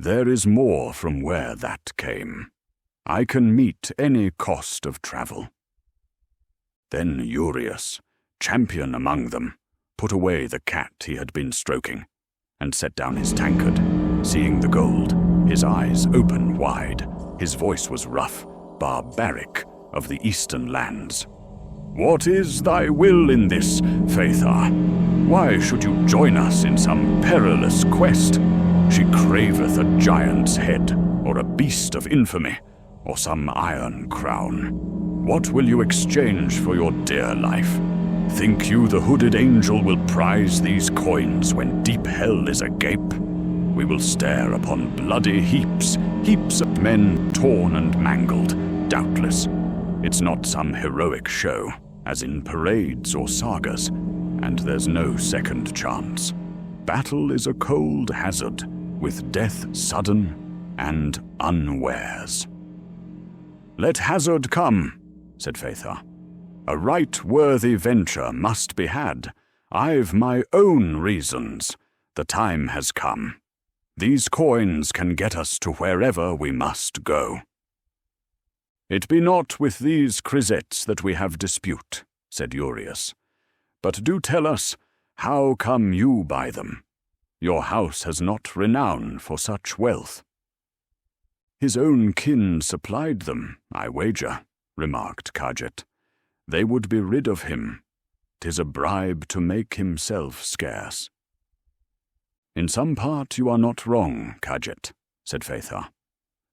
There is more from where that came. I can meet any cost of travel." Then Urius, champion among them, put away the cat he had been stroking, and set down his tankard, seeing the gold, his eyes open wide. His voice was rough, barbaric, of the eastern lands. "What is thy will in this, Phaethar? Why should you join us in some perilous quest? She craveth a giant's head, or a beast of infamy, or some iron crown. What will you exchange for your dear life? Think you the hooded angel will prize these coins when deep hell is agape? We will stare upon bloody heaps of men torn and mangled, doubtless. It's not some heroic show, as in parades or sagas, and there's no second chance. Battle is a cold hazard, with death sudden and unawares." "Let hazard come," said Phaethar. "A right worthy venture must be had. I've my own reasons. The time has come. These coins can get us to wherever we must go." "It be not with these crisettes that we have dispute," said Urius. "But do tell us, how come you by them? Your house has not renown for such wealth." "His own kin supplied them, I wager," remarked Kajet. "They would be rid of him. 'Tis a bribe to make himself scarce." "In some part you are not wrong, Kajet," said Phaethar.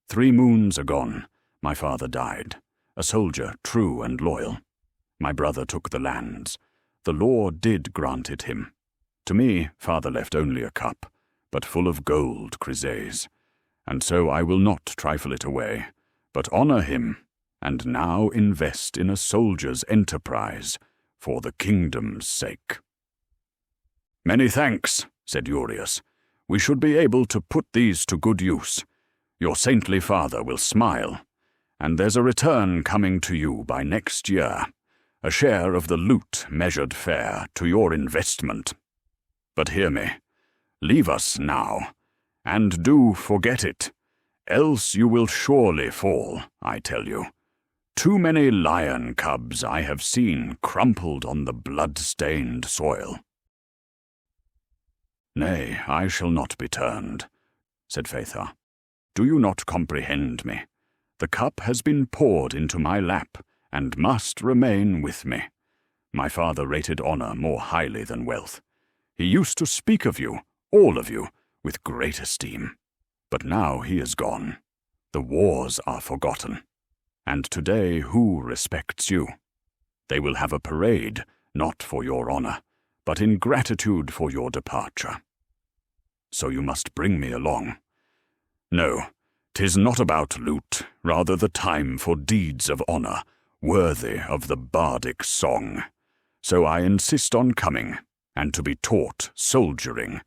3 moons agone, my father died, a soldier true and loyal. My brother took the lands. The law did grant it him. To me, father left only a cup, but full of gold crises, and so I will not trifle it away, but honor him, and now invest in a soldier's enterprise, for the kingdom's sake." "Many thanks," said Urius. "We should be able to put these to good use. Your saintly father will smile, and there's a return coming to you by next year, a share of the loot measured fair to your investment. But hear me, leave us now, and do forget it, else you will surely fall, I tell you. Too many lion cubs I have seen crumpled on the blood-stained soil." "Nay, I shall not be turned," said Phaethar. "Do you not comprehend me? The cup has been poured into my lap, and must remain with me. My father rated honor more highly than wealth. He used to speak of you, all of you, with great esteem. But now he is gone. The wars are forgotten. And today who respects you? They will have a parade, not for your honor, but in gratitude for your departure. So you must bring me along. No, 'tis not about loot, rather the time for deeds of honor, worthy of the bardic song. So I insist on coming, and to be taught soldiering.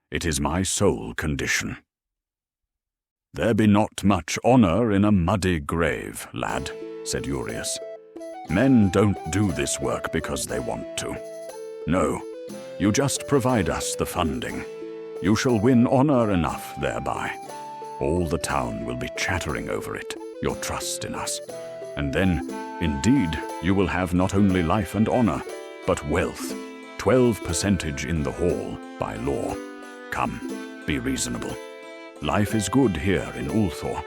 It is my sole condition." "There be not much honor in a muddy grave, lad," said Urius. "Men don't do this work because they want to. No, you just provide us the funding. You shall win honor enough thereby. All the town will be chattering over it, your trust in us. And then, indeed, you will have not only life and honor, but wealth, 12% in the hall, by law. Come, be reasonable. Life is good here in Ulthor.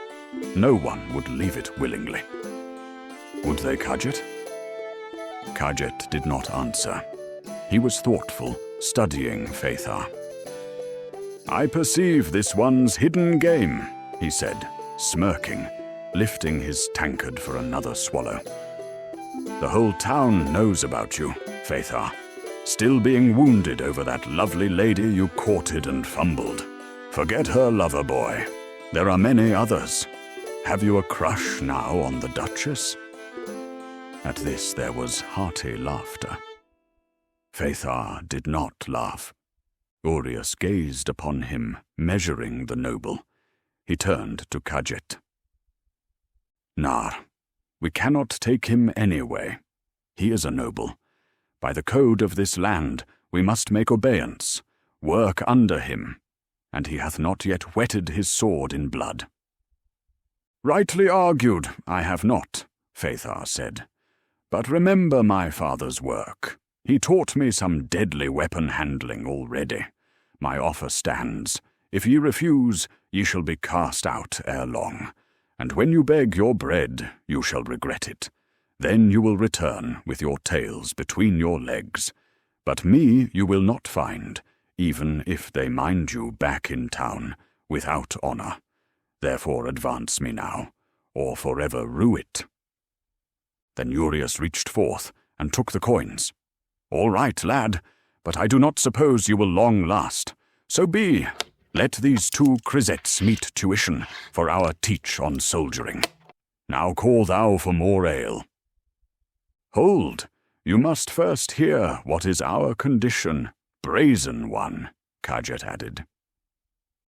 No one would leave it willingly." "Would they, Kajet?" Kajet did not answer. He was thoughtful, studying Phaethar. "I perceive this one's hidden game," he said, smirking, lifting his tankard for another swallow. "The whole town knows about you, Phaethar, still being wounded over that lovely lady you courted and fumbled. Forget her, lover boy. There are many others. Have you a crush now on the Duchess?" At this there was hearty laughter. Phaethar did not laugh. Urius gazed upon him, measuring the noble. He turned to Kajet. "Nar, we cannot take him anyway. He is a noble. By the code of this land, we must make obeisance, work under him. and he hath not yet whetted his sword in blood." "Rightly argued, I have not," Phaethar said. "But remember my father's work. He taught me some deadly weapon handling already. My offer stands. If ye refuse, ye shall be cast out ere long, and when you beg your bread, you shall regret it. Then you will return with your tails between your legs. But me you will not find, even if they mind you back in town, without honour. Therefore advance me now, or forever rue it." Then Urius reached forth and took the coins. "All right, lad, but I do not suppose you will long last. So be. Let these 2 krisetts meet tuition for our teach on soldiering. Now call thou for more ale." "Hold, you must first hear what is our condition, brazen one," Kajet added.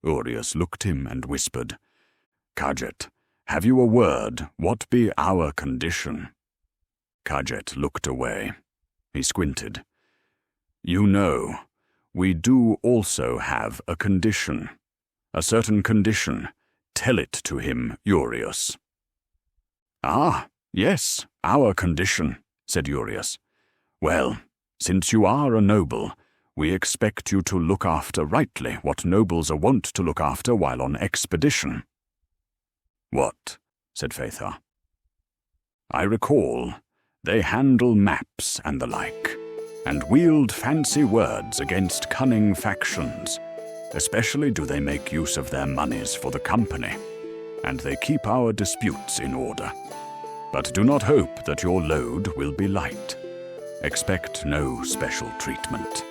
Urius looked him and whispered, "Kajet, have you a word what be our condition?" Kajet looked away. He squinted. "You know, we do also have a condition. A certain condition. Tell it to him, Urius." "Ah, yes, our condition," said Urius. "Well, since you are a noble, we expect you to look after rightly what nobles are wont to look after while on expedition." "What?" said Phaethar. "I recall, they handle maps and the like, and wield fancy words against cunning factions. Especially do they make use of their monies for the company, and they keep our disputes in order. But do not hope that your load will be light. Expect no special treatment.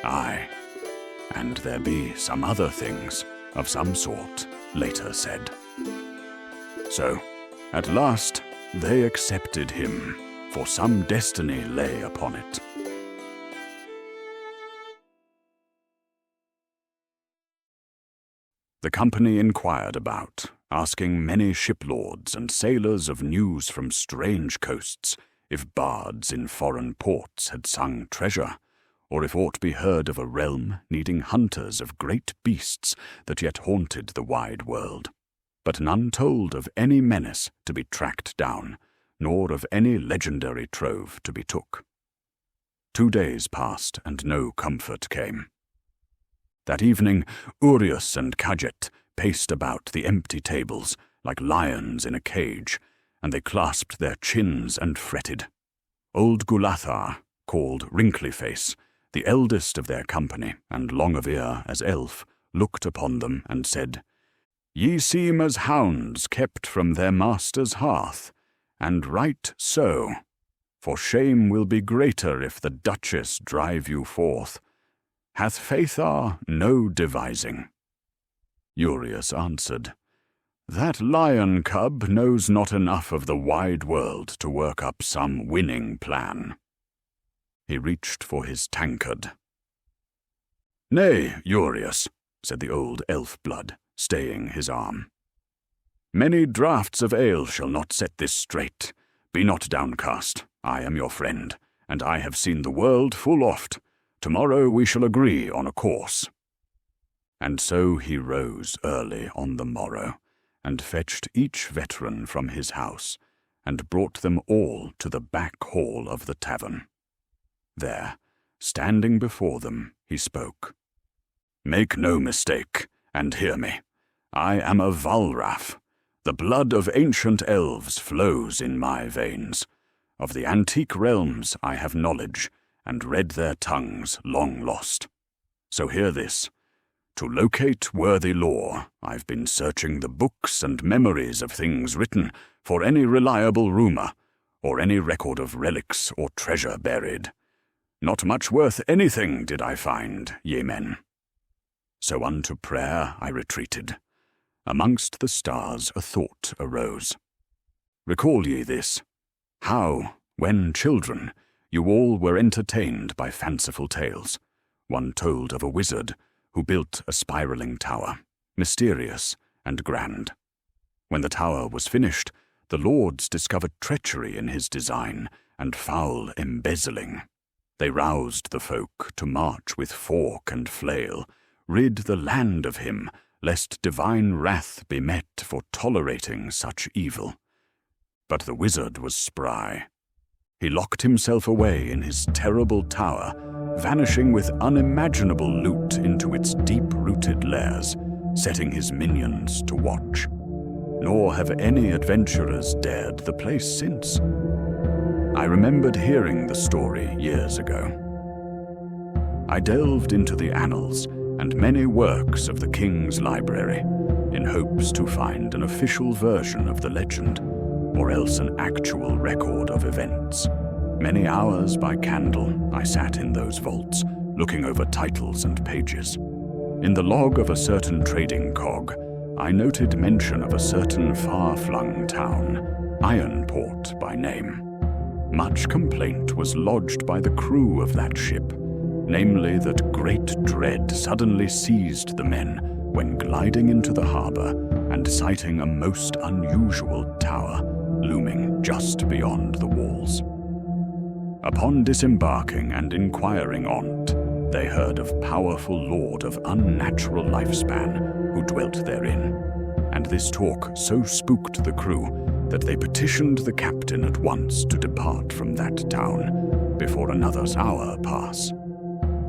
Aye, and there be some other things of some sort," later said. So, at last, they accepted him, for some destiny lay upon it. The company inquired about, asking many shiplords and sailors of news from strange coasts, if bards in foreign ports had sung treasure, or if aught be heard of a realm needing hunters of great beasts that yet haunted the wide world. But none told of any menace to be tracked down, nor of any legendary trove to be took. 2 days passed, and no comfort came. That evening Urius and Kajet paced about the empty tables like lions in a cage, and they clasped their chins and fretted. Old Gulathar, called Wrinkly Face, the eldest of their company, and long of ear as elf, looked upon them and said, "Ye seem as hounds kept from their master's hearth, and right so, for shame will be greater if the Duchess drive you forth. Hath Phaethar no devising?" Urius answered, "That lion cub knows not enough of the wide world to work up some winning plan." He reached for his tankard. "Nay, Urius," said the old elf-blood, staying his arm. "Many draughts of ale shall not set this straight. Be not downcast. I am your friend, and I have seen the world full oft. Tomorrow we shall agree on a course." And so he rose early on the morrow, and fetched each veteran from his house, and brought them all to the back hall of the tavern. There, standing before them, he spoke. "Make no mistake, and hear me. I am a Valraff. The blood of ancient elves flows in my veins. Of the antique realms I have knowledge, and read their tongues long lost. So hear this. To locate worthy lore, I've been searching the books and memories of things written for any reliable rumor, or any record of relics or treasure buried. Not much worth anything did I find, ye men. So unto prayer I retreated. Amongst the stars a thought arose. Recall ye this, how, when children, you all were entertained by fanciful tales. One told of a wizard who built a spiraling tower, mysterious and grand. When the tower was finished, the lords discovered treachery in his design and foul embezzling. They roused the folk to march with fork and flail, rid the land of him, lest divine wrath be met for tolerating such evil. But the wizard was spry. He locked himself away in his terrible tower, vanishing with unimaginable loot into its deep-rooted lairs, setting his minions to watch. Nor have any adventurers dared the place since. I remembered hearing the story years ago. I delved into the annals and many works of the king's library in hopes to find an official version of the legend, or else an actual record of events. Many hours by candle I sat in those vaults, looking over titles and pages. In the log of a certain trading cog, I noted mention of a certain far-flung town, Ironport by name. Much complaint was lodged by the crew of that ship, namely that great dread suddenly seized the men when gliding into the harbor and sighting a most unusual tower looming just beyond the walls. Upon disembarking and inquiring on't, they heard of powerful lord of unnatural lifespan who dwelt therein, and this talk so spooked the crew that they petitioned the captain at once to depart from that town before another's hour pass.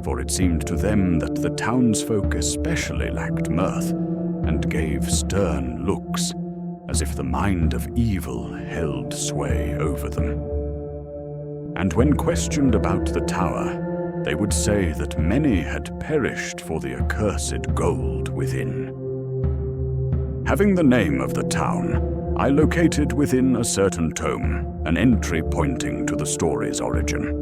For it seemed to them that the townsfolk especially lacked mirth, and gave stern looks, as if the mind of evil held sway over them. And when questioned about the tower, they would say that many had perished for the accursed gold within. Having the name of the town, I located within a certain tome an entry pointing to the story's origin.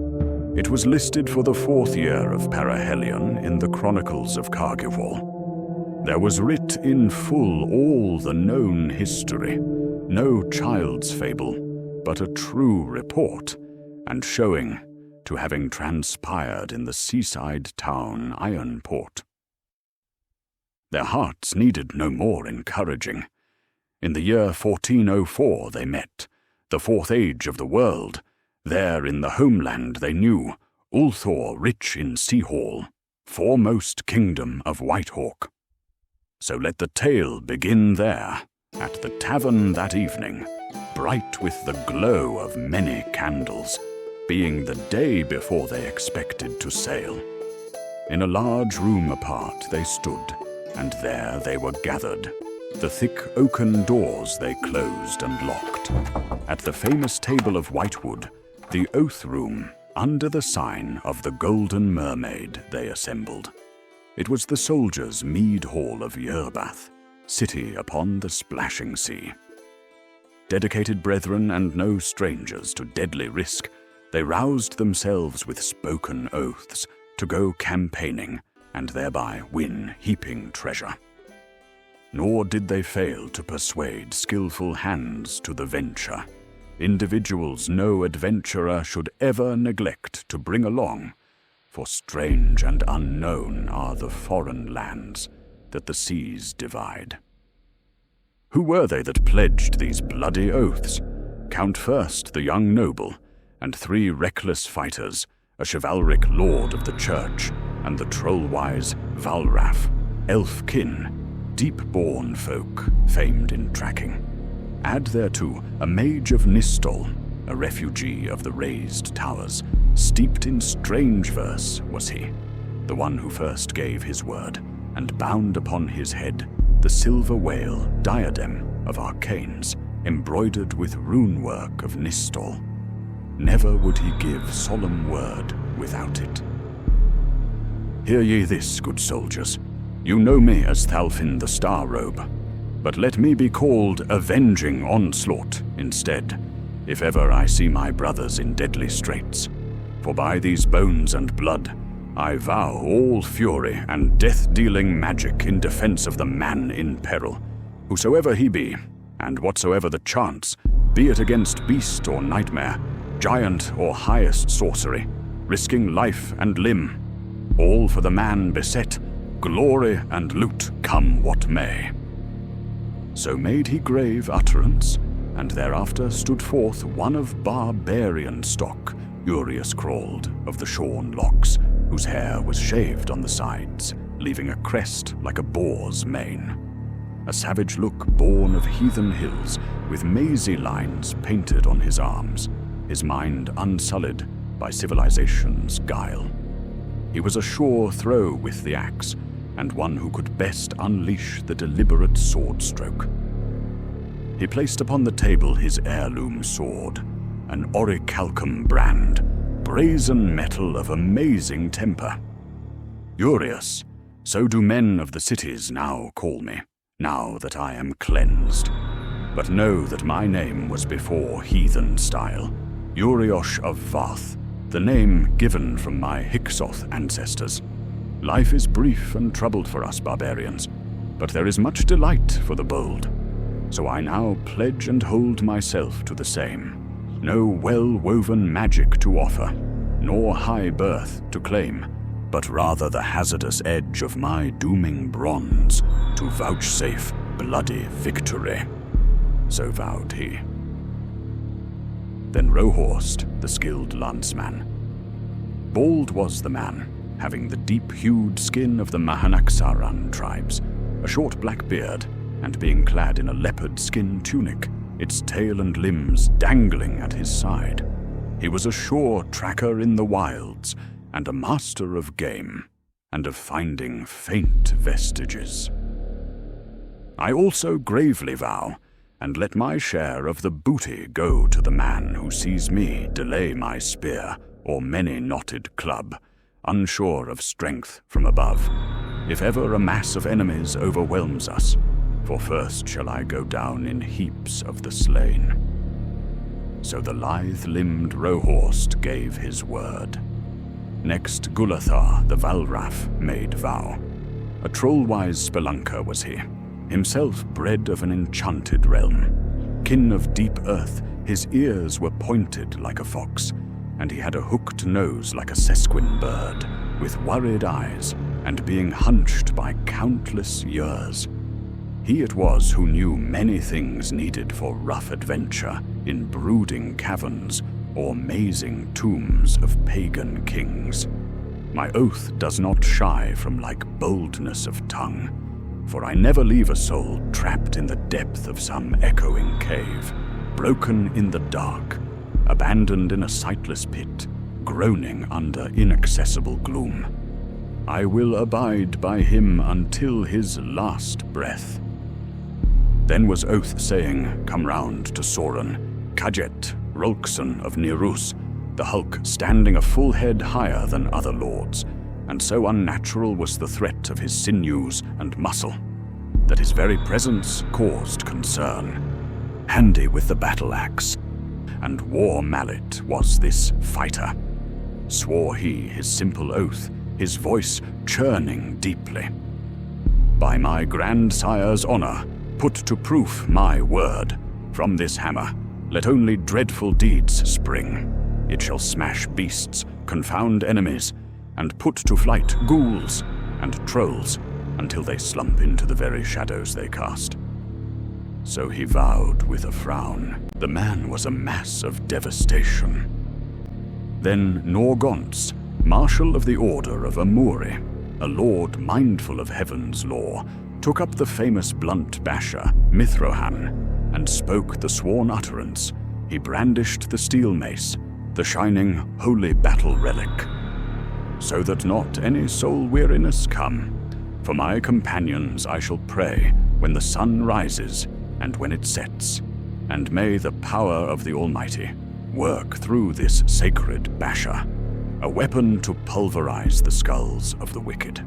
It was listed for the 4th year of Perihelion in the Chronicles of Cargival. There was writ in full all the known history, no child's fable, but a true report, and showing to having transpired in the seaside town Ironport. Their hearts needed no more encouraging. In the year 1404 they met, the 4th age of the world. There in the homeland they knew, Ulthor rich in sea hall, foremost kingdom of Whitehawk. So let the tale begin there, at the tavern that evening, bright with the glow of many candles, being the day before they expected to sail. In a large room apart they stood, and there they were gathered. The thick oaken doors they closed and locked. At the famous table of whitewood, the oath room, under the sign of the Golden Mermaid, they assembled. It was the soldiers' mead hall of Yerbath, city upon the splashing sea. Dedicated brethren and no strangers to deadly risk, they roused themselves with spoken oaths to go campaigning and thereby win heaping treasure. Nor did they fail to persuade skillful hands to the venture. Individuals no adventurer should ever neglect to bring along, for strange and unknown are the foreign lands that the seas divide. Who were they that pledged these bloody oaths? Count first the young noble, and 3 reckless fighters, a chivalric lord of the church, and the troll-wise Valraff, elf-kin, deep-born folk, famed in tracking. Add thereto a mage of Nistol, a refugee of the raised towers, steeped in strange verse was he, the one who first gave his word, and bound upon his head the silver whale diadem of arcanes, embroidered with rune work of Nistol. Never would he give solemn word without it. Hear ye this, good soldiers. You know me as Thalfin the Star-Robe, but let me be called Avenging Onslaught instead, if ever I see my brothers in deadly straits. For by these bones and blood, I vow all fury and death-dealing magic in defense of the man in peril, whosoever he be, and whatsoever the chance, be it against beast or nightmare, giant or highest sorcery, risking life and limb, all for the man beset, glory and loot come what may. So made he grave utterance, and thereafter stood forth one of barbarian stock, Urius crawled, of the shorn locks, whose hair was shaved on the sides, leaving a crest like a boar's mane. A savage look born of heathen hills, with mazy lines painted on his arms, his mind unsullied by civilization's guile. He was a sure throw with the axe, and one who could best unleash the deliberate sword stroke. He placed upon the table his heirloom sword, an orichalcum brand, brazen metal of amazing temper. Urius, so do men of the cities now call me, now that I am cleansed. But know that my name was before heathen style, Uriosh of Varth, the name given from my Hyksoth ancestors. Life is brief and troubled for us barbarians, but there is much delight for the bold. So I now pledge and hold myself to the same. No well-woven magic to offer, nor high birth to claim, but rather the hazardous edge of my dooming bronze to vouchsafe bloody victory. So vowed he. Then Rohorst, the skilled lanceman. Bald was the man, having the deep-hued skin of the Mahanaxaran tribes, a short black beard, and being clad in a leopard skin tunic, its tail and limbs dangling at his side. He was a sure tracker in the wilds, and a master of game, and of finding faint vestiges. I also gravely vow, and let my share of the booty go to the man who sees me delay my spear or many-knotted club, unsure of strength from above, if ever a mass of enemies overwhelms us, for first shall I go down in heaps of the slain. So the lithe-limbed Rohorst gave his word. Next Gulathar the Valraf made vow. A troll-wise spelunker was he, himself bred of an enchanted realm. Kin of deep earth, his ears were pointed like a fox, and he had a hooked nose like a sesquin bird, with worried eyes, and being hunched by countless years. He it was who knew many things needed for rough adventure in brooding caverns or mazing tombs of pagan kings. My oath does not shy from like boldness of tongue, for I never leave a soul trapped in the depth of some echoing cave, broken in the dark, abandoned in a sightless pit, groaning under inaccessible gloom. I will abide by him until his last breath. Then was oath saying come round to Soren, Kajet, Rolkson of Nirus, the hulk standing a full head higher than other lords, and so unnatural was the threat of his sinews and muscle, that his very presence caused concern. Handy with the battle-axe, and war mallet was this fighter. Swore he his simple oath, his voice churning deeply. By my grandsire's honor, put to proof my word, from this hammer, let only dreadful deeds spring. It shall smash beasts, confound enemies, and put to flight ghouls and trolls until they slump into the very shadows they cast. So he vowed with a frown. The man was a mass of devastation. Then Norgonce, Marshal of the Order of Amuri, a lord mindful of heaven's law, took up the famous blunt basher, Mithrohan, and spoke the sworn utterance. He brandished the steel mace, the shining holy battle relic, so that not any soul weariness come. For my companions I shall pray when the sun rises and when it sets, and may the power of the Almighty work through this sacred basher, a weapon to pulverize the skulls of the wicked.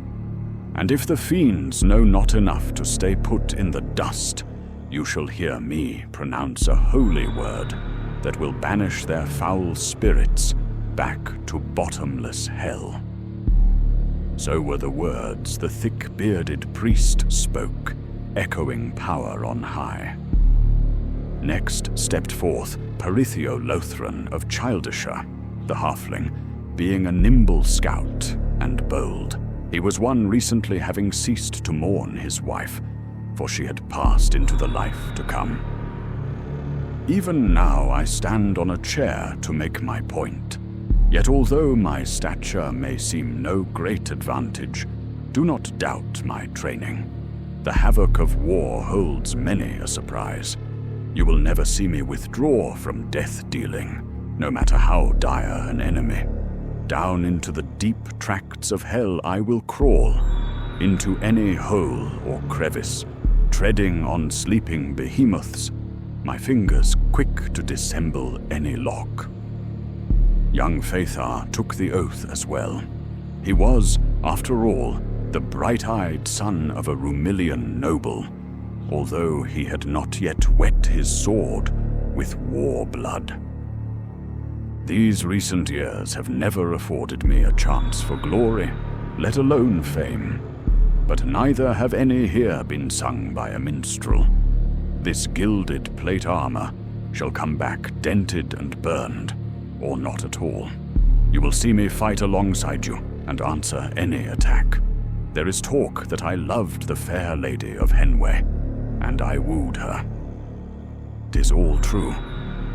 And if the fiends know not enough to stay put in the dust, you shall hear me pronounce a holy word that will banish their foul spirits back to bottomless hell. So were the words the thick-bearded priest spoke, echoing power on high. Next stepped forth Perithio Lothran of Childishire, the halfling, being a nimble scout and bold. He was one recently having ceased to mourn his wife, for she had passed into the life to come. Even now I stand on a chair to make my point, yet although my stature may seem no great advantage, Do not doubt my training. The havoc of war holds many a surprise. You will never see me withdraw from death-dealing, no matter how dire an enemy. Down into the deep tracts of hell I will crawl, into any hole or crevice, treading on sleeping behemoths, my fingers quick to dissemble any lock. Young Phaethar took the oath as well. He was, after all, the bright-eyed son of a Rumilian noble, although he had not yet wet his sword with war blood. These recent years have never afforded me a chance for glory, let alone fame, but neither have any here been sung by a minstrel. This gilded plate armor shall come back dented and burned, or not at all. You will see me fight alongside you and answer any attack. There is talk that I loved the fair lady of Henway, and I wooed her. 'Tis all true.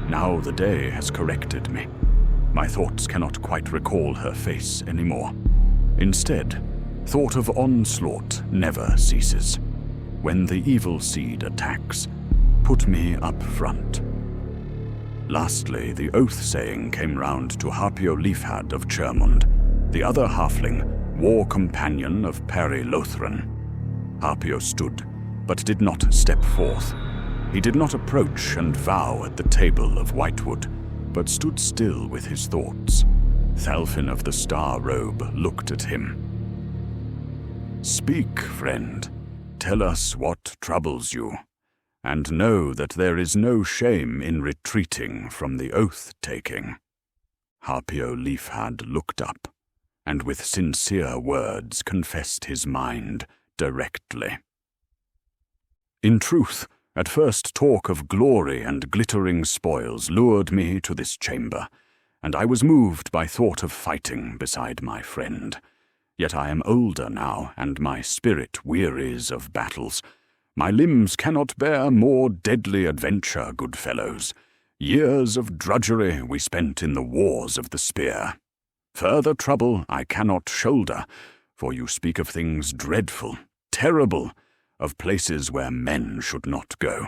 Now the day has corrected me. My thoughts cannot quite recall her face anymore. Instead, thought of onslaught never ceases. When the evil seed attacks, put me up front. Lastly, the oath-saying came round to Harpio Leafhad of Chermund, the other halfling, war companion of Perry Lothran. Harpio stood, but did not step forth. He did not approach and vow at the table of Whitewood, but stood still with his thoughts. Thalfin of the Star Robe looked at him. "Speak, friend. Tell us what troubles you, and know that there is no shame in retreating from the oath-taking." Harpio Leafhad looked up, and with sincere words confessed his mind directly. In truth, at first talk of glory and glittering spoils lured me to this chamber, and I was moved by thought of fighting beside my friend. Yet I am older now, and my spirit wearies of battles. My limbs cannot bear more deadly adventure, good fellows. Years of drudgery we spent in the wars of the spear. Further trouble I cannot shoulder, for you speak of things dreadful, terrible, of places where men should not go.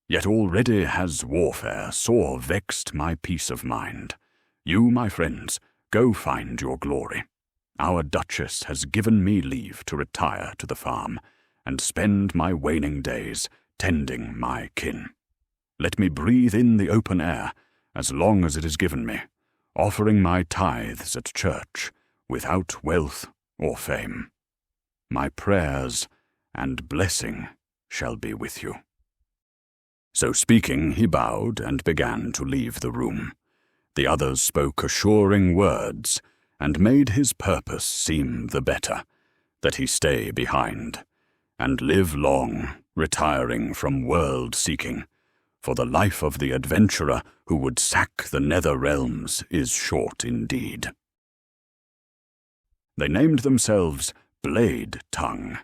Yet already has warfare sore vexed my peace of mind. You, my friends, go find your glory. Our Duchess has given me leave to retire to the farm, and spend my waning days tending my kin. Let me breathe in the open air, as long as it is given me, offering my tithes at church, without wealth or fame. My prayers and blessing shall be with you." So speaking, he bowed and began to leave the room. The others spoke assuring words, and made his purpose seem the better, that he stay behind, and live long, retiring from world-seeking, for the life of the adventurer who would sack the nether realms is short indeed. They named themselves Bladetongue,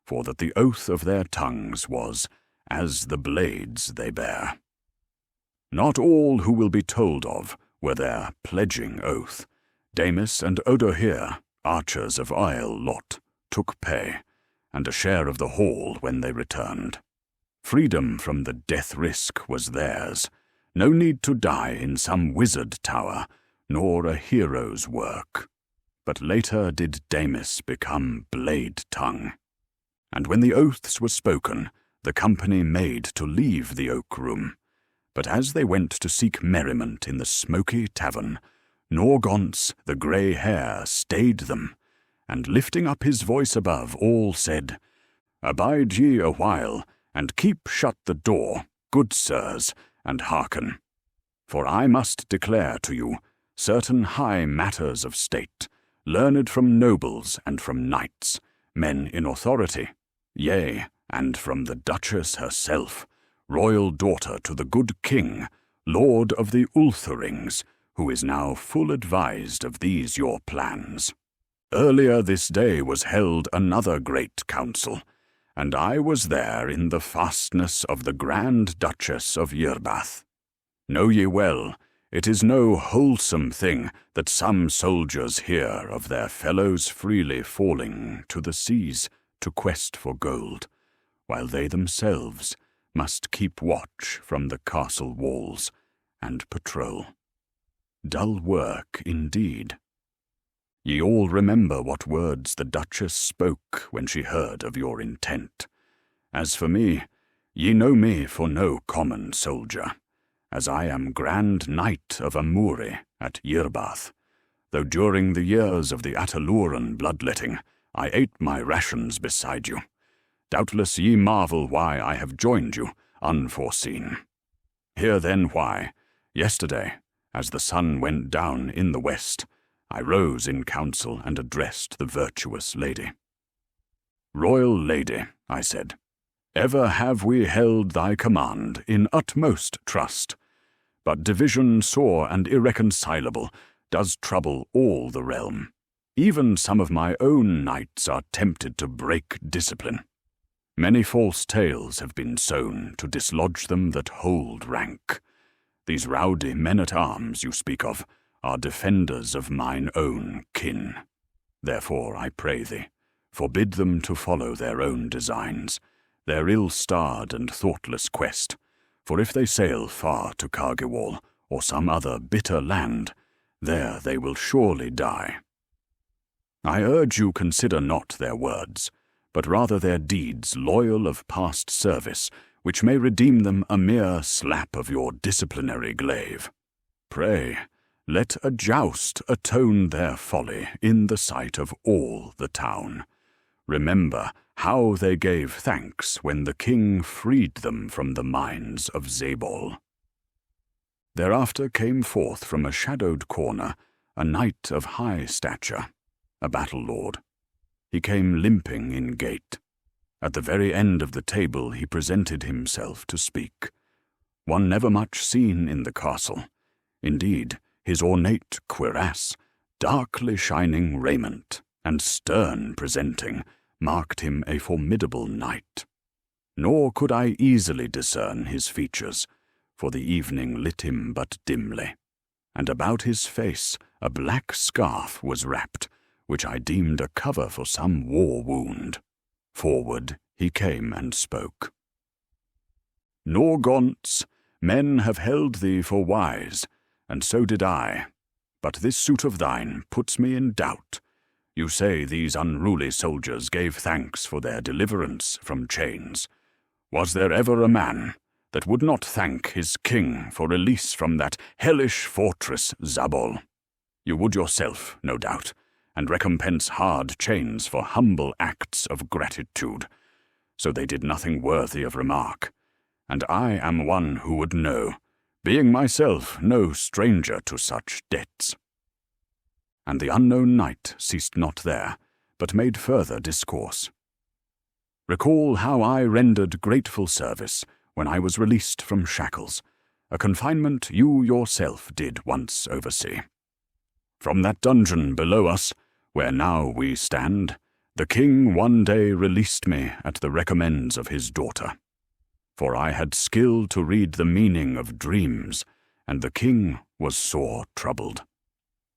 for that the oath of their tongues was as the blades they bear. Not all who will be told of were their pledging oath. Damis and Odohir, archers of Isle Lot, took pay, and a share of the haul when they returned. Freedom from the death risk was theirs, no need to die in some wizard tower, nor a hero's work. But later did Damis become Bladetongue. And when the oaths were spoken, the company made to leave the oak room. But as they went to seek merriment in the smoky tavern, Norgonce, the grey hair, stayed them, and lifting up his voice above all said, "Abide ye a while, and keep shut the door, good sirs, and hearken. For I must declare to you certain high matters of state, learned from nobles and from knights, men in authority, yea, and from the Duchess herself, royal daughter to the good king, lord of the Ultherings, who is now full advised of these your plans. Earlier this day was held another great council, and I was there in the fastness of the Grand Duchess of Yerbath. Know ye well, it is no wholesome thing that some soldiers hear of their fellows freely falling to the seas to quest for gold, while they themselves must keep watch from the castle walls and patrol. Dull work indeed. Ye all remember what words the Duchess spoke when she heard of your intent. As for me, ye know me for no common soldier, as I am Grand Knight of Amuri at Yirbath, though during the years of the Ataluran bloodletting I ate my rations beside you. Doubtless ye marvel why I have joined you, unforeseen. Hear then why, yesterday, as the sun went down in the west, I rose in council and addressed the virtuous lady. Royal lady, I said, ever have we held thy command in utmost trust, but division sore and irreconcilable does trouble all the realm. Even some of my own knights are tempted to break discipline. Many false tales have been sown to dislodge them that hold rank. These rowdy men-at-arms you speak of are defenders of mine own kin. Therefore, I pray thee, forbid them to follow their own designs, their ill-starred and thoughtless quest, for if they sail far to Cargiwal or some other bitter land, there they will surely die. I urge you consider not their words, but rather their deeds loyal of past service, which may redeem them a mere slap of your disciplinary glaive. Pray, let a joust atone their folly in the sight of all the town. Remember how they gave thanks when the king freed them from the mines of Zabol. Thereafter came forth from a shadowed corner a knight of high stature, a battle-lord. He came limping in gait. At the very end of the table he presented himself to speak. One never much seen in the castle. Indeed, his ornate cuirass, darkly shining raiment, and stern presenting, marked him a formidable knight. Nor could I easily discern his features, for the evening lit him but dimly, and about his face a black scarf was wrapped, which I deemed a cover for some war wound. Forward he came and spoke. Norgonce, men have held thee for wise, and so did I. But this suit of thine puts me in doubt. You say these unruly soldiers gave thanks for their deliverance from chains. Was there ever a man that would not thank his king for release from that hellish fortress Zabol? You would yourself, no doubt, and recompense hard chains for humble acts of gratitude. So they did nothing worthy of remark, and I am one who would know, being myself no stranger to such debts. And the unknown knight ceased not there, but made further discourse. Recall how I rendered grateful service when I was released from shackles, a confinement you yourself did once oversee. From that dungeon below us, where now we stand, the king one day released me at the recommends of his daughter. For I had skill to read the meaning of dreams, and the king was sore troubled.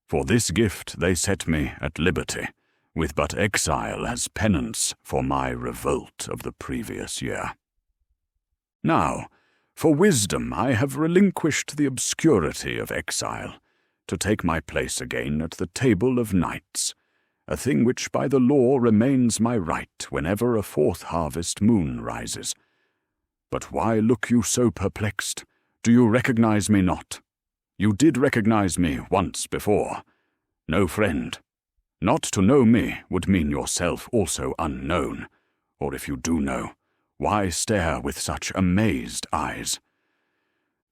For this gift they set me at liberty, with but exile as penance for my revolt of the previous year. Now, for wisdom I have relinquished the obscurity of exile, to take my place again at the table of knights, a thing which by the law remains my right whenever a fourth harvest moon rises. But why look you so perplexed? Do you recognize me not? You did recognize me once before. No friend. Not to know me would mean yourself also unknown, or if you do know, why stare with such amazed eyes?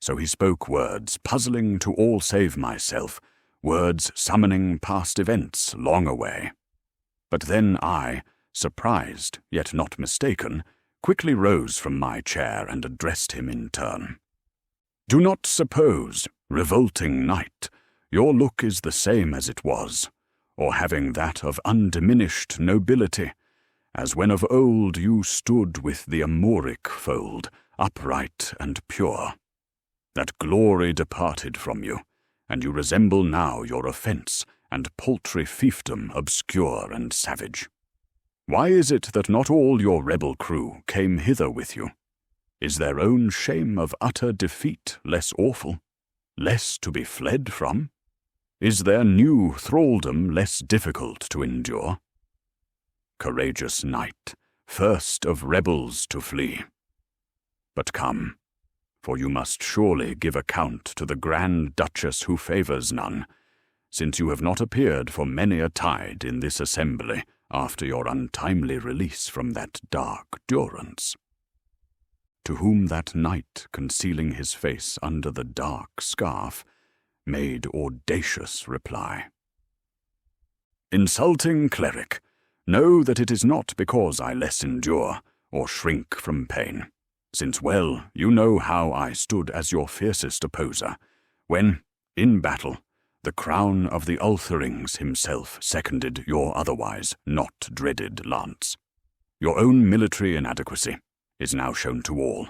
So he spoke words puzzling to all save myself, words summoning past events long away. But then I, surprised yet not mistaken, quickly rose from my chair and addressed him in turn. Do not suppose, revolting knight, your look is the same as it was, or having that of undiminished nobility, as when of old you stood with the Amoric fold, upright and pure. That glory departed from you, and you resemble now your offence and paltry fiefdom obscure and savage. Why is it that not all your rebel crew came hither with you? Is their own shame of utter defeat less awful, less to be fled from? Is their new thraldom less difficult to endure? Courageous knight, first of rebels to flee. But come, for you must surely give account to the grand Duchess who favours none, since you have not appeared for many a tide in this assembly after your untimely release from that dark durance. To whom that knight, concealing his face under the dark scarf, made audacious reply. Insulting cleric, know that it is not because I less endure or shrink from pain, since well you know how I stood as your fiercest opposer, when, in battle, the crown of the Ultherings himself seconded your otherwise not dreaded lance. Your own military inadequacy is now shown to all,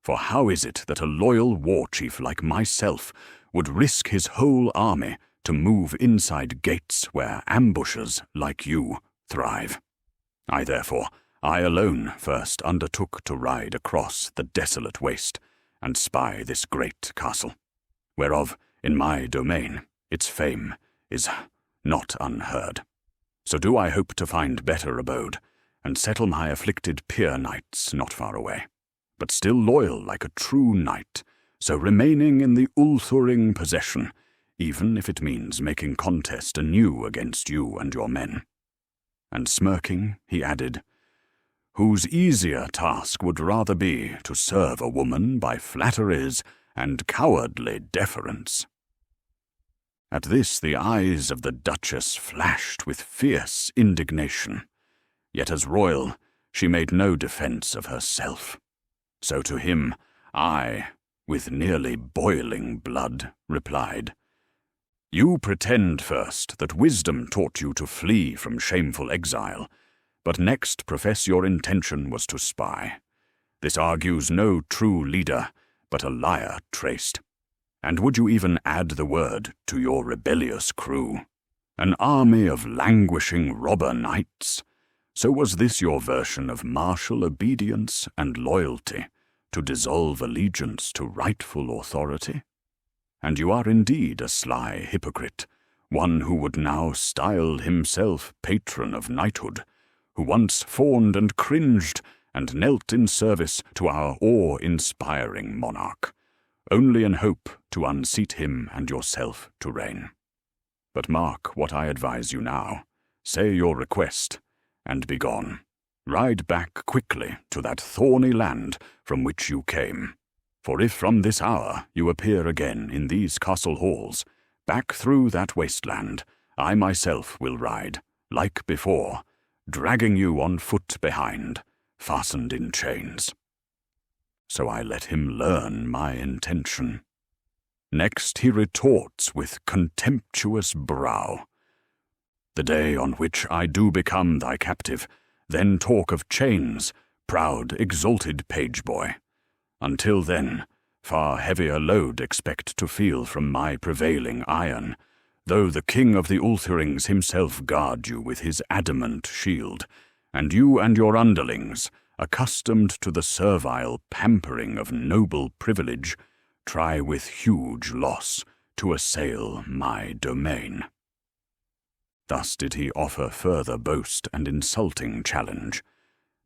for how is it that a loyal war chief like myself would risk his whole army to move inside gates where ambushers like you thrive? I alone first undertook to ride across the desolate waste and spy this great castle, whereof, in my domain, its fame is not unheard. So do I hope to find better abode, and settle my afflicted peer knights not far away, but still loyal like a true knight, so remaining in the Ulthuring possession, even if it means making contest anew against you and your men. And smirking, he added, whose easier task would rather be to serve a woman by flatteries and cowardly deference. At this the eyes of the Duchess flashed with fierce indignation, yet as royal she made no defence of herself. So to him I, with nearly boiling blood, replied, you pretend first that wisdom taught you to flee from shameful exile, but next profess your intention was to spy. This argues no true leader, but a liar traced. And would you even add the word to your rebellious crew? An army of languishing robber knights? So was this your version of martial obedience and loyalty, to dissolve allegiance to rightful authority? And you are indeed a sly hypocrite, one who would now style himself patron of knighthood, who once fawned and cringed and knelt in service to our awe-inspiring monarch, only in hope to unseat him and yourself to reign. But mark what I advise you now. Say your request, and be gone. Ride back quickly to that thorny land from which you came. For if from this hour you appear again in these castle halls, back through that wasteland, I myself will ride, like before, dragging you on foot behind, fastened in chains. So I let him learn my intention. Next he retorts with contemptuous brow. The day on which I do become thy captive, then talk of chains, proud, exalted page-boy. Until then, far heavier load expect to feel from my prevailing iron, though the king of the Ulthurings himself guard you with his adamant shield, and you and your underlings, accustomed to the servile pampering of noble privilege, try with huge loss to assail my domain. Thus did he offer further boast and insulting challenge.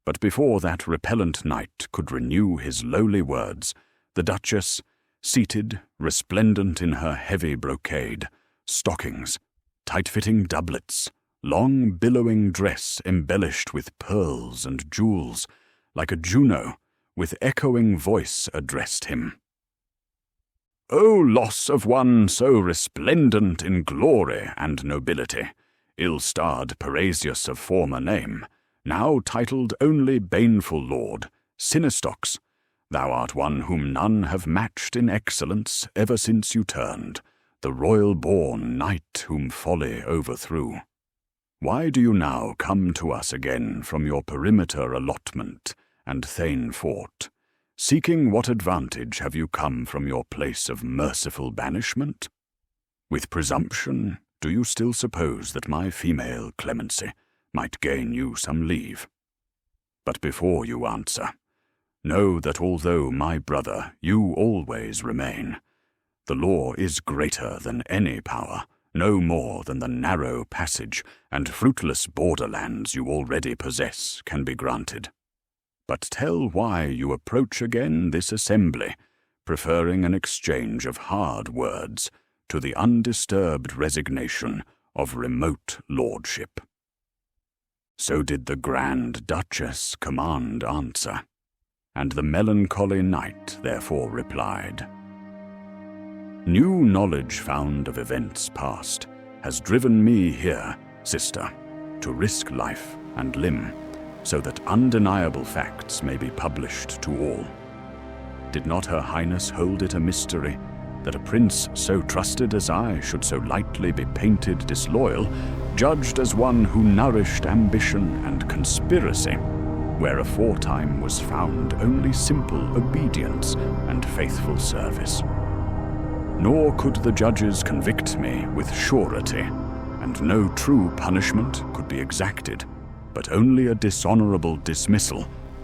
But before that repellent knight could renew his lowly words, the Duchess, seated, resplendent in her heavy brocade, stockings, tight-fitting doublets, long billowing dress embellished with pearls and jewels, like a Juno, with echoing voice addressed him. O loss of one so resplendent in glory and nobility, ill-starred Parasius of former name, now titled only baneful lord, Sinistox, thou art one whom none have matched in excellence ever since you turned, the royal-born knight whom folly overthrew. Why do you now come to us again from your perimeter allotment and Thane fort? Seeking what advantage have you come from your place of merciful banishment? With presumption, do you still suppose that my female clemency might gain you some leave? But before you answer, know that although my brother, you always remain. The law is greater than any power, no more than the narrow passage and fruitless borderlands you already possess can be granted. But tell why you approach again this assembly, preferring an exchange of hard words to the undisturbed resignation of remote lordship. So did the Grand Duchess command answer, and the melancholy knight therefore replied. New knowledge found of events past has driven me here, sister, to risk life and limb, so that undeniable facts may be published to all. Did not Her Highness hold it a mystery that a prince so trusted as I should so lightly be painted disloyal, judged as one who nourished ambition and conspiracy, where aforetime was found only simple obedience and faithful service? Nor could the judges convict me with surety, and no true punishment could be exacted, but only a dishonorable dismissal,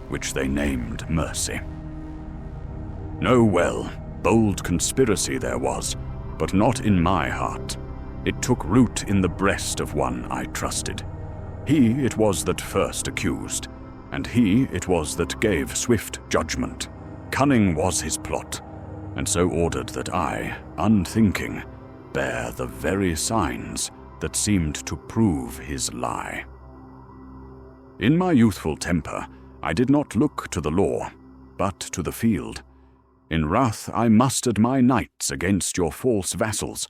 which they named mercy. Know well, bold conspiracy there was, but not in my heart. It took root in the breast of one I trusted. He it was that first accused, and he it was that gave swift judgment. Cunning was his plot, and so ordered that I, unthinking, bear the very signs that seemed to prove his lie. In my youthful temper, I did not look to the law, but to the field. In wrath I mustered my knights against your false vassals,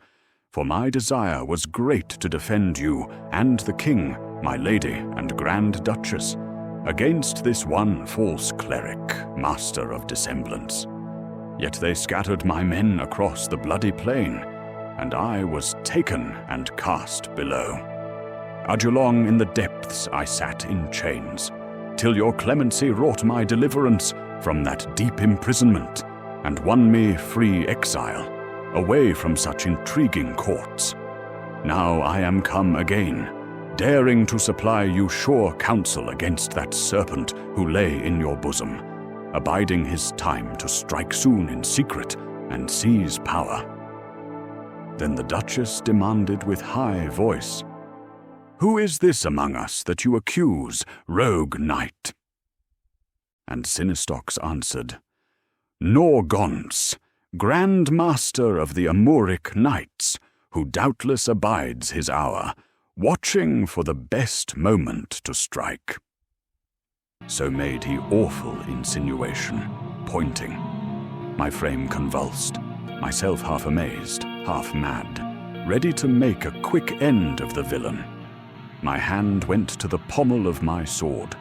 for my desire was great to defend you and the king, my lady and Grand Duchess, against this one false cleric, master of dissemblance. Yet they scattered my men across the bloody plain, and I was taken and cast below. Adulong in the depths I sat in chains, till your clemency wrought my deliverance from that deep imprisonment, and won me free exile, away from such intriguing courts. Now I am come again, daring to supply you sure counsel against that serpent who lay in your bosom, abiding his time to strike soon in secret and seize power. Then the Duchess demanded with high voice, "Who is this among us that you accuse, rogue knight?" And Sinistox answered, "Norgonce, Grand Master of the Amuric Knights, who doubtless abides his hour, watching for the best moment to strike." So made he awful insinuation, pointing. My frame convulsed, myself half amazed, half mad, ready to make a quick end of the villain. My hand went to the pommel of my sword,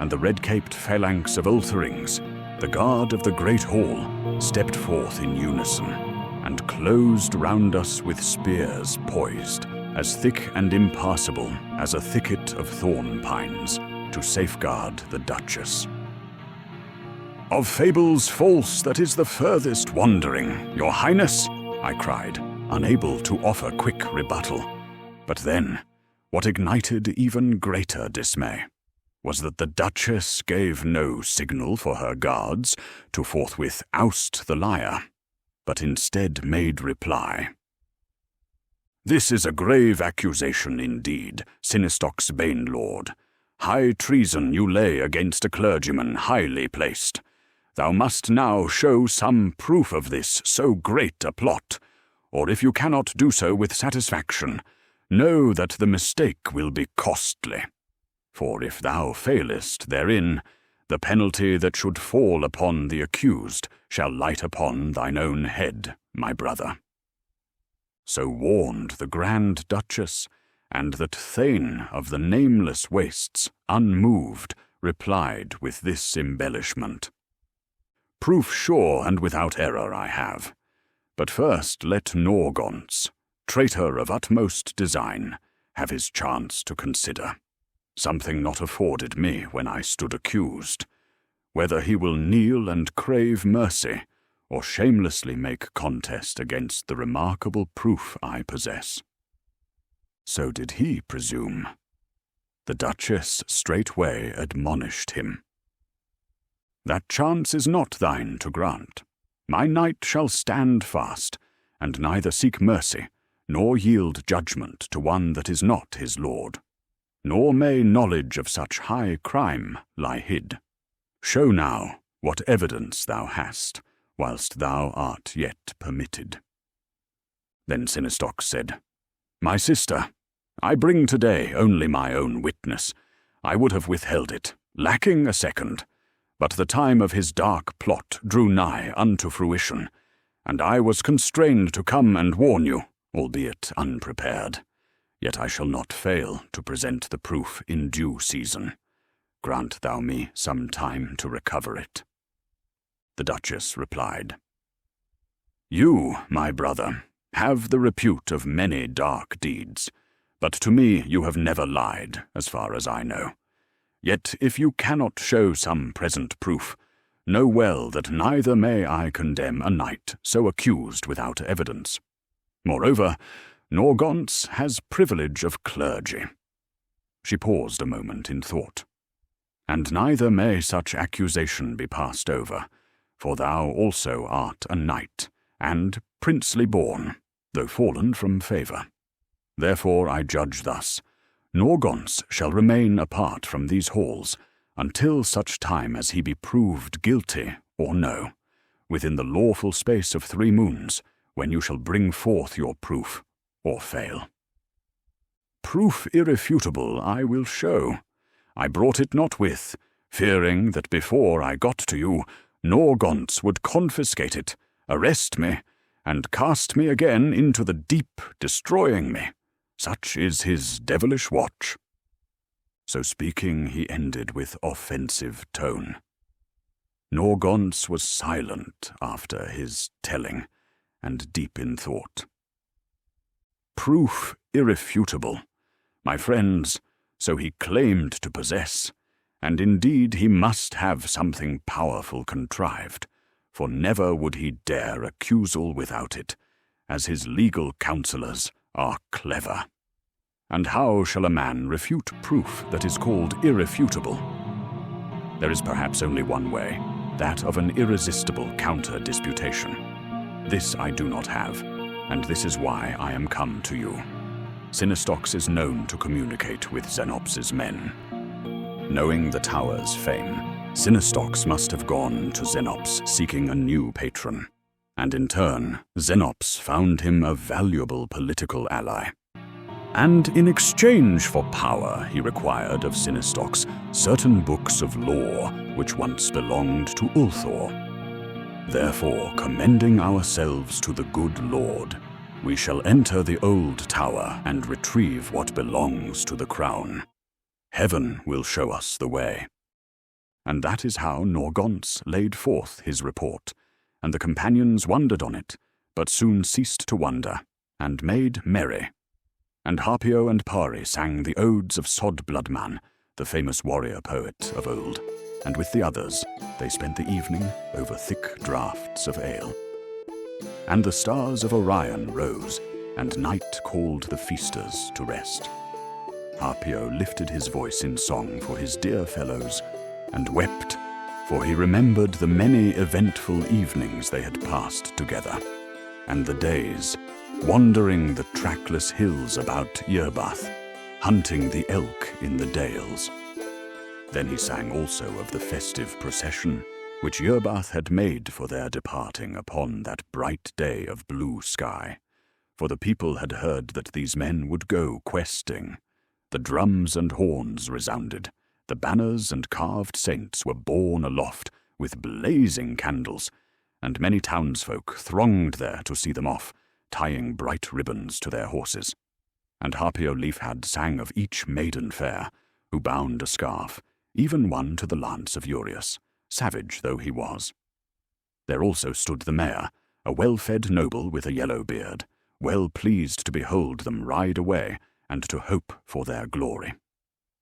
and the red-caped phalanx of Ultherings, the guard of the great hall, stepped forth in unison, and closed round us with spears poised, as thick and impassable as a thicket of thorn pines, to safeguard the Duchess. "Of fables false that is the furthest wandering, your highness," I cried, unable to offer quick rebuttal. But then, what ignited even greater dismay was that the Duchess gave no signal for her guards to forthwith oust the liar, but instead made reply. "This is a grave accusation indeed, Sinistox Banelord. High treason you lay against a clergyman highly placed. Thou must now show some proof of this so great a plot, or if you cannot do so with satisfaction, know that the mistake will be costly. For if thou failest therein, the penalty that should fall upon the accused shall light upon thine own head, my brother." So warned the Grand Duchess, and that Thane of the nameless wastes, unmoved, replied with this embellishment. "Proof sure and without error I have, but first let Norgonce, traitor of utmost design, have his chance to consider. Something not afforded me when I stood accused, whether he will kneel and crave mercy, or shamelessly make contest against the remarkable proof I possess." So did he presume. The Duchess straightway admonished him. "That chance is not thine to grant. My knight shall stand fast, and neither seek mercy, nor yield judgment to one that is not his lord. Nor may knowledge of such high crime lie hid. Show now what evidence thou hast, whilst thou art yet permitted." Then Sinistox said, "My sister, I bring today only my own witness. I would have withheld it, lacking a second, but the time of his dark plot drew nigh unto fruition, and I was constrained to come and warn you, albeit unprepared. Yet I shall not fail to present the proof in due season. Grant thou me some time to recover it." The Duchess replied, "You, my brother, have the repute of many dark deeds, but to me you have never lied, as far as I know. Yet if you cannot show some present proof, know well that neither may I condemn a knight so accused without evidence. Moreover, Norgonce has privilege of clergy." She paused a moment in thought. "And neither may such accusation be passed over, for thou also art a knight, and princely born, though fallen from favour. Therefore I judge thus: Norgonce shall remain apart from these halls until such time as he be proved guilty or no, within the lawful space of 3 moons, when you shall bring forth your proof, or fail. Proof irrefutable I will show. I brought it not with, fearing that before I got to you, Norgonce would confiscate it, arrest me, and cast me again into the deep, destroying me. Such is his devilish watch." So speaking, he ended with offensive tone. Norgonce was silent after his telling, and deep in thought. Proof irrefutable. My friends, so he claimed to possess, and indeed he must have something powerful contrived, for never would he dare accusal without it, as his legal counsellors are clever. And how shall a man refute proof that is called irrefutable? There is perhaps only one way, that of an irresistible counter-disputation. This I do not have, and this is why I am come to you. Sinistox is known to communicate with Xenops's men. Knowing the tower's fame, Sinistox must have gone to Xenops seeking a new patron, and in turn, Xenops found him a valuable political ally. And in exchange for power, he required of Sinistox certain books of lore which once belonged to Ulthor. Therefore, commending ourselves to the good Lord, we shall enter the old tower and retrieve what belongs to the crown. Heaven will show us the way. And that is how Norgonce laid forth his report, and the companions wondered on it, but soon ceased to wonder, and made merry. And Harpio and Pari sang the odes of Sodbloodman, the famous warrior poet of old, and with the others they spent the evening over thick draughts of ale. And the stars of Orion rose, and night called the feasters to rest. Harpio lifted his voice in song for his dear fellows, and wept, for he remembered the many eventful evenings they had passed together, and the days, wandering the trackless hills about Yerbath, hunting the elk in the dales. Then he sang also of the festive procession which Yerbath had made for their departing upon that bright day of blue sky, for the people had heard that these men would go questing. The drums and horns resounded, the banners and carved saints were borne aloft with blazing candles, and many townsfolk thronged there to see them off, tying bright ribbons to their horses. And Harpio Leafhad sang of each maiden fair, who bound a scarf, even one to the lance of Urius, savage though he was. There also stood the mayor, a well-fed noble with a yellow beard, well pleased to behold them ride away, and to hope for their glory.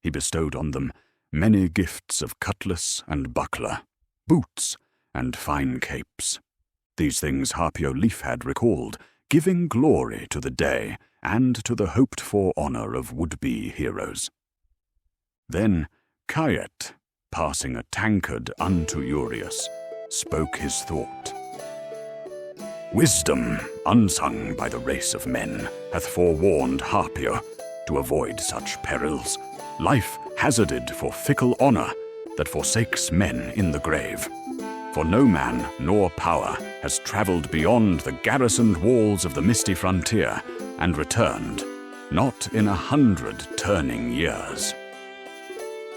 He bestowed on them many gifts of cutlass and buckler, boots and fine capes. These things Harpio Leaf had recalled, giving glory to the day and to the hoped-for honor of would-be heroes. Then Caiet, passing a tankard unto Urius, spoke his thought. Wisdom, unsung by the race of men, hath forewarned Harpio to avoid such perils, life hazarded for fickle honor that forsakes men in the grave. For no man nor power has travelled beyond the garrisoned walls of the misty frontier and returned, not in 100 turning years.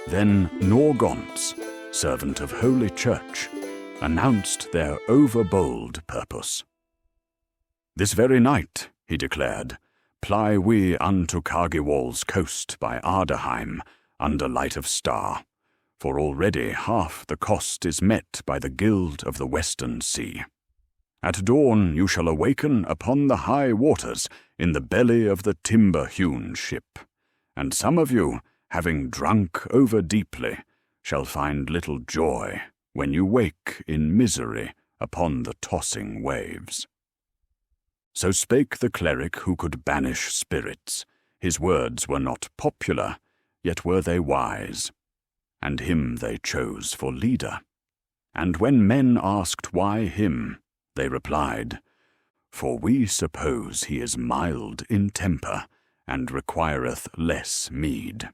Then Norgonce, servant of Holy Church, announced their overbold purpose. This very night, he declared, ply we unto Cargiwal's coast by Ardaheim under light of star, for already half the cost is met by the guild of the western sea. At dawn you shall awaken upon the high waters in the belly of the timber-hewn ship, and some of you, having drunk over deeply, shall find little joy when you wake in misery upon the tossing waves. So spake the cleric who could banish spirits. His words were not popular, yet were they wise, and him they chose for leader. And when men asked why him, they replied, For we suppose he is mild in temper, and requireth less meed.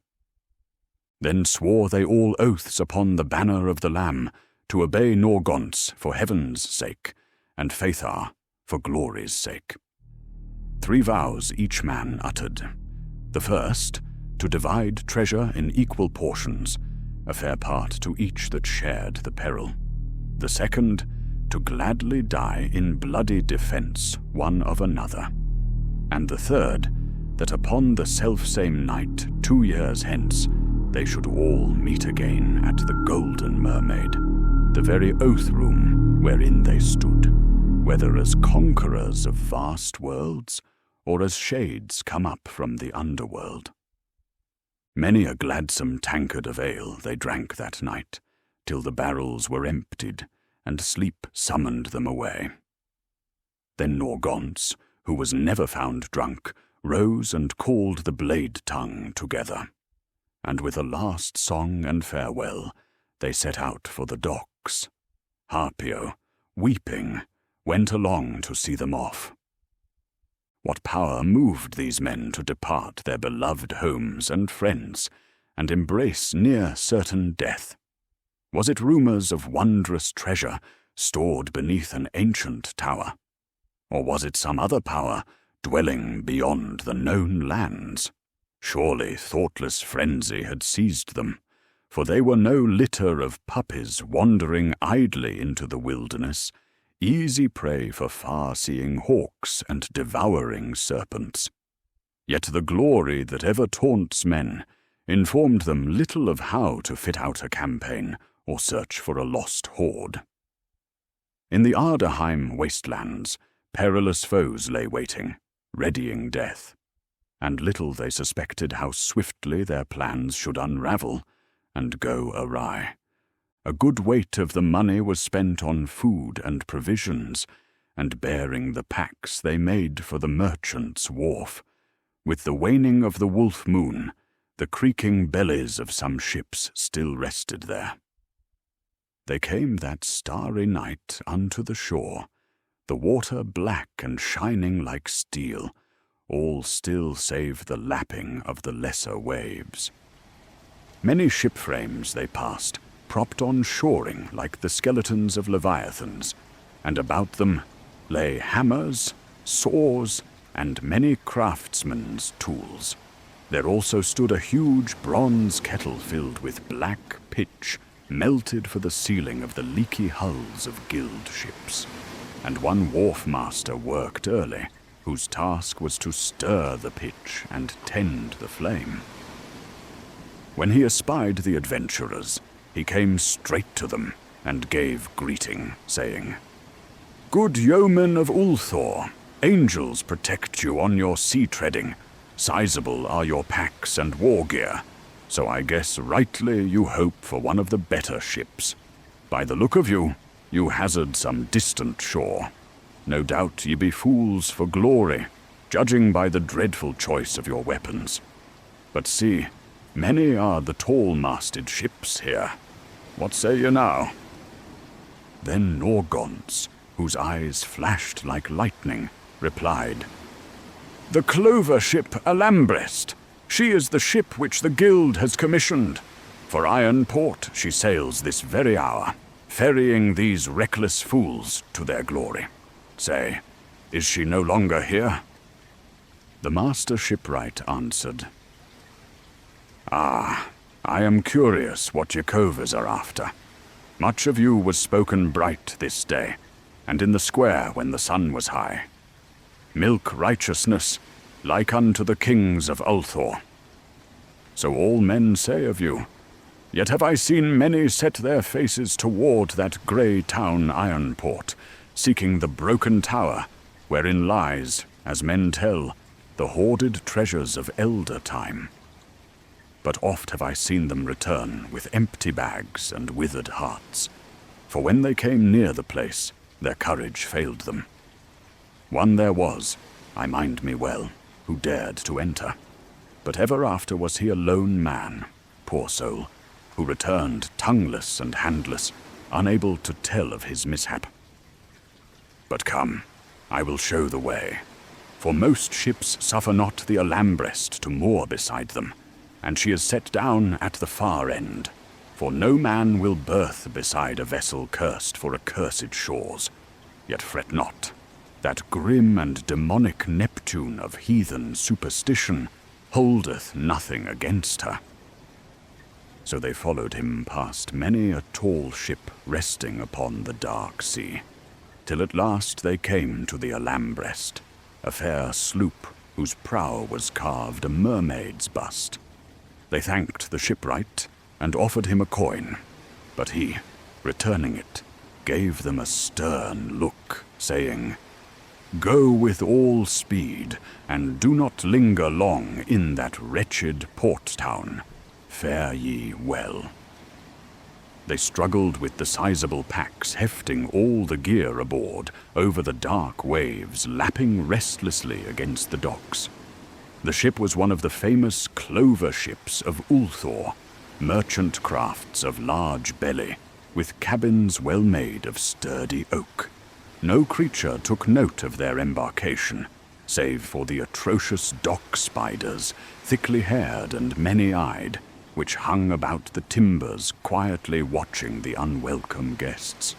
Then swore they all oaths upon the banner of the Lamb, to obey Norgonce for heaven's sake, and Phaethar for glory's sake. 3 vows each man uttered. The first, to divide treasure in equal portions, a fair part to each that shared the peril. The second, to gladly die in bloody defence one of another. And the third, that upon the selfsame night 2 years hence, they should all meet again at the Golden Mermaid, the very oath-room wherein they stood, whether as conquerors of vast worlds, or as shades come up from the underworld. Many a gladsome tankard of ale they drank that night, till the barrels were emptied, and sleep summoned them away. Then Norgonce, who was never found drunk, rose and called the blade-tongue together, and with a last song and farewell, they set out for the docks. Harpio, weeping, went along to see them off. What power moved these men to depart their beloved homes and friends, and embrace near certain death? Was it rumors of wondrous treasure stored beneath an ancient tower? Or was it some other power dwelling beyond the known lands? Surely thoughtless frenzy had seized them, for they were no litter of puppies wandering idly into the wilderness, easy prey for far-seeing hawks and devouring serpents. Yet the glory that ever taunts men informed them little of how to fit out a campaign or search for a lost hoard. In the Ardaheim wastelands, perilous foes lay waiting, readying death, and little they suspected how swiftly their plans should unravel and go awry. A good weight of the money was spent on food and provisions, and bearing the packs they made for the merchant's wharf. With the waning of the wolf moon, the creaking bellies of some ships still rested there. They came that starry night unto the shore, the water black and shining like steel, all still save the lapping of the lesser waves. Many ship frames they passed, propped on shoring like the skeletons of leviathans, and about them lay hammers, saws, and many craftsmen's tools. There also stood a huge bronze kettle filled with black pitch, melted for the sealing of the leaky hulls of guild ships. And one wharf-master worked early, whose task was to stir the pitch and tend the flame. When he espied the adventurers, he came straight to them and gave greeting, saying, Good yeomen of Ulthor, angels protect you on your sea-treading. Sizable are your packs and war gear, so I guess rightly you hope for one of the better ships. By the look of you, you hazard some distant shore. No doubt ye be fools for glory, judging by the dreadful choice of your weapons. But see, many are the tall-masted ships here. What say ye now?" Then Norgonce, whose eyes flashed like lightning, replied, "The clover ship Alambrest. She is the ship which the guild has commissioned. For Ironport she sails this very hour, ferrying these reckless fools to their glory. Say, is she no longer here?" The master shipwright answered, "Ah, I am curious what ye covers are after. Much of you was spoken bright this day, and in the square when the sun was high. Milk righteousness, like unto the kings of Ulthor. So all men say of you. Yet have I seen many set their faces toward that grey town Ironport, seeking the broken tower, wherein lies, as men tell, the hoarded treasures of elder time. But oft have I seen them return with empty bags and withered hearts, for when they came near the place, their courage failed them. One there was, I mind me well, who dared to enter, but ever after was he a lone man, poor soul, who returned tongueless and handless, unable to tell of his mishap. But come, I will show the way, for most ships suffer not the Alambrest to moor beside them, and she is set down at the far end, for no man will berth beside a vessel cursed for accursed shores. Yet fret not, that grim and demonic Neptune of heathen superstition holdeth nothing against her." So they followed him past many a tall ship resting upon the dark sea, till at last they came to the Alambrest, a fair sloop whose prow was carved a mermaid's bust. They thanked the shipwright and offered him a coin, but he, returning it, gave them a stern look, saying, "Go with all speed, and do not linger long in that wretched port town. Fare ye well." They struggled with the sizable packs hefting all the gear aboard over the dark waves lapping restlessly against the docks. The ship was one of the famous clover ships of Ulthor, merchant crafts of large belly, with cabins well made of sturdy oak. No creature took note of their embarkation, save for the atrocious dock spiders, thickly haired and many-eyed, which hung about the timbers quietly watching the unwelcome guests.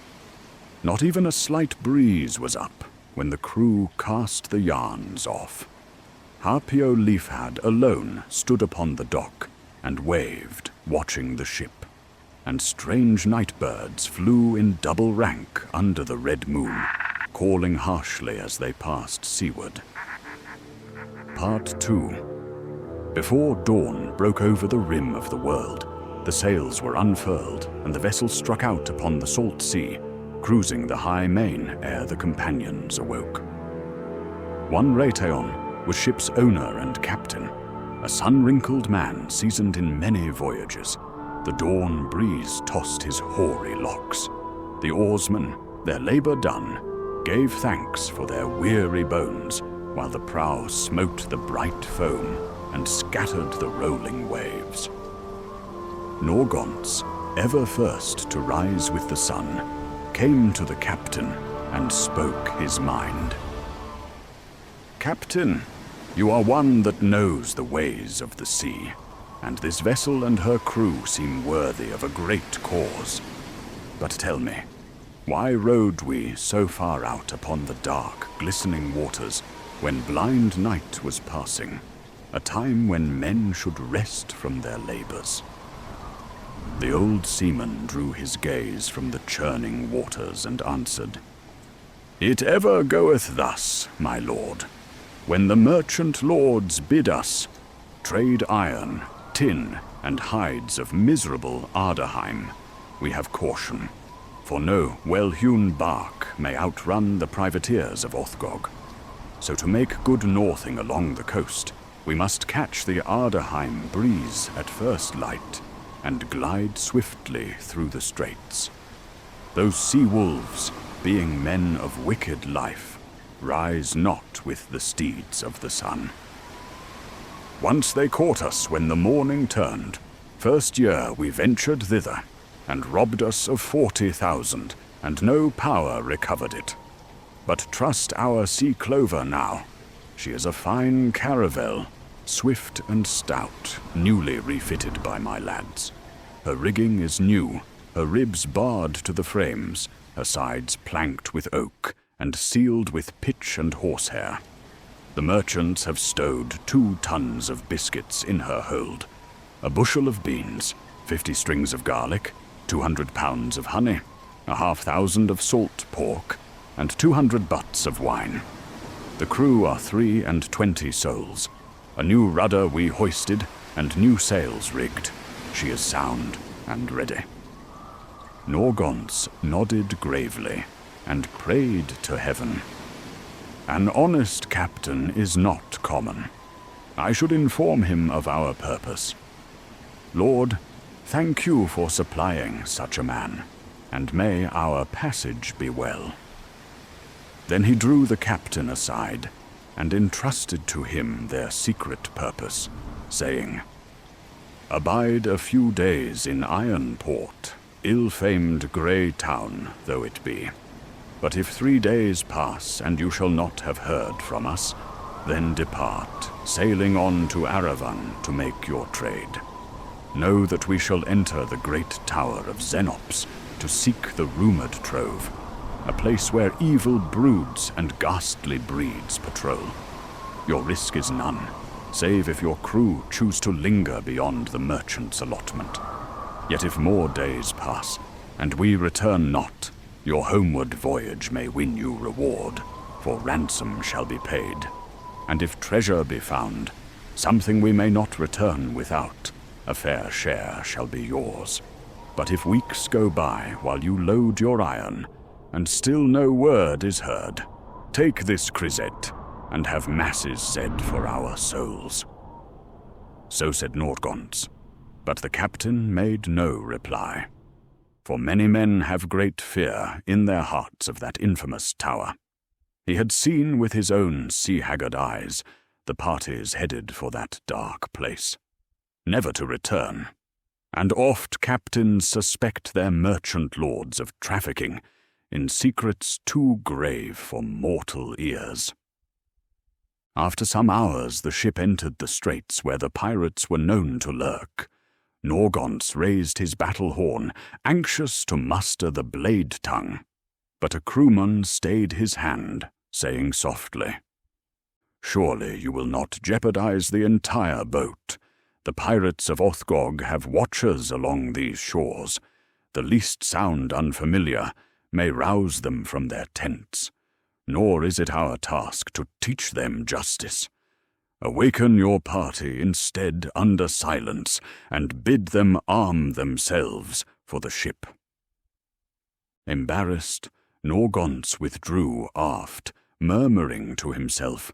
Not even a slight breeze was up when the crew cast the yarns off. Harpio Leafhad alone stood upon the dock and waved, watching the ship, and strange night birds flew in double rank under the red moon, calling harshly as they passed seaward. Part 2. Before dawn broke over the rim of the world, the sails were unfurled and the vessel struck out upon the salt sea, cruising the high main ere the companions awoke. One Rhaeteon was ship's owner and captain, a sun-wrinkled man seasoned in many voyages. The dawn breeze tossed his hoary locks. The oarsmen, their labor done, gave thanks for their weary bones, while the prow smote the bright foam and scattered the rolling waves. Norgonce, ever first to rise with the sun, came to the captain and spoke his mind. "Captain, you are one that knows the ways of the sea, and this vessel and her crew seem worthy of a great cause. But tell me, why rode we so far out upon the dark, glistening waters when blind night was passing, a time when men should rest from their labors?" The old seaman drew his gaze from the churning waters and answered, "It ever goeth thus, my lord. When the merchant lords bid us trade iron, tin, and hides of miserable Ardaheim, we have caution, for no well-hewn bark may outrun the privateers of Othgog. So to make good northing along the coast, we must catch the Ardaheim breeze at first light, and glide swiftly through the straits. Those sea-wolves, being men of wicked life, rise not with the steeds of the sun. Once they caught us when the morning turned. First year we ventured thither, and robbed us of 40,000, and no power recovered it. But trust our sea clover now. She is a fine caravel, swift and stout, newly refitted by my lads. Her rigging is new, her ribs barred to the frames, her sides planked with oak, and sealed with pitch and horsehair. The merchants have stowed 2 tons of biscuits in her hold, a bushel of beans, 50 strings of garlic, 200 pounds of honey, 500 of salt pork, and 200 butts of wine. The crew are 23 souls. A new rudder we hoisted, and new sails rigged. She is sound and ready. Norgonce nodded gravely, and prayed to heaven. An honest captain is not common. I should inform him of our purpose. Lord, thank you for supplying such a man, and may our passage be well. Then he drew the captain aside, and entrusted to him their secret purpose, saying, Abide a few days in Ironport, ill-famed grey town though it be. But if 3 days pass, and you shall not have heard from us, then depart, sailing on to Aravan to make your trade. Know that we shall enter the great tower of Xenops to seek the rumored trove, a place where evil broods and ghastly breeds patrol. Your risk is none, save if your crew choose to linger beyond the merchant's allotment. Yet if more days pass, and we return not, your homeward voyage may win you reward, for ransom shall be paid. And if treasure be found, something we may not return without, a fair share shall be yours. But if weeks go by while you load your iron, and still no word is heard, take this crisette, and have masses said for our souls. So said Norgonce, but the captain made no reply. For many men have great fear in their hearts of that infamous tower. He had seen with his own sea-haggard eyes the parties headed for that dark place, never to return. And oft captains suspect their merchant lords of trafficking in secrets too grave for mortal ears. After some hours the ship entered the straits where the pirates were known to lurk. Norgonce raised his battle horn, anxious to muster the blade tongue, but a crewman stayed his hand, saying softly, Surely you will not jeopardize the entire boat. The pirates of Othgog have watchers along these shores. The least sound unfamiliar may rouse them from their tents, nor is it our task to teach them justice. Awaken your party instead under silence, and bid them arm themselves for the ship. Embarrassed, Norgonce withdrew aft, murmuring to himself,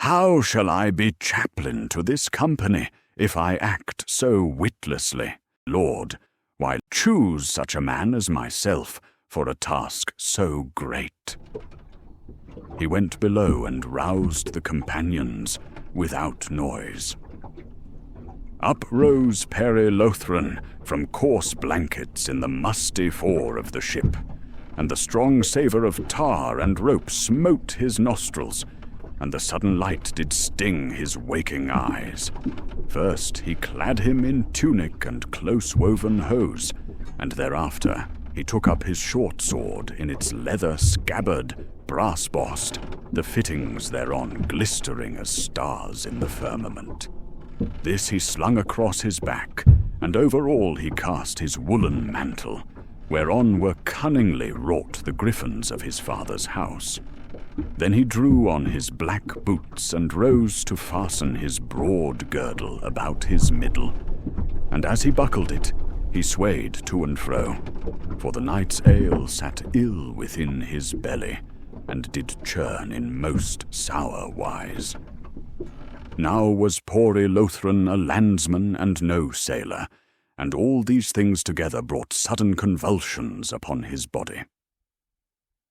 How shall I be chaplain to this company if I act so witlessly? Lord, why choose such a man as myself for a task so great? He went below and roused the companions without noise. Up rose Lothran from coarse blankets in the musty fore of the ship, and the strong savour of tar and rope smote his nostrils, and the sudden light did sting his waking eyes. First he clad him in tunic and close-woven hose, and thereafter he took up his short sword in its leather scabbard, brass-bossed, the fittings thereon glistering as stars in the firmament. This he slung across his back, and over all he cast his woolen mantle, whereon were cunningly wrought the griffins of his father's house. Then he drew on his black boots and rose to fasten his broad girdle about his middle, and as he buckled it, he swayed to and fro, for the night's ale sat ill within his belly, and did churn in most sour wise. Now was Lothran a landsman and no sailor, and all these things together brought sudden convulsions upon his body.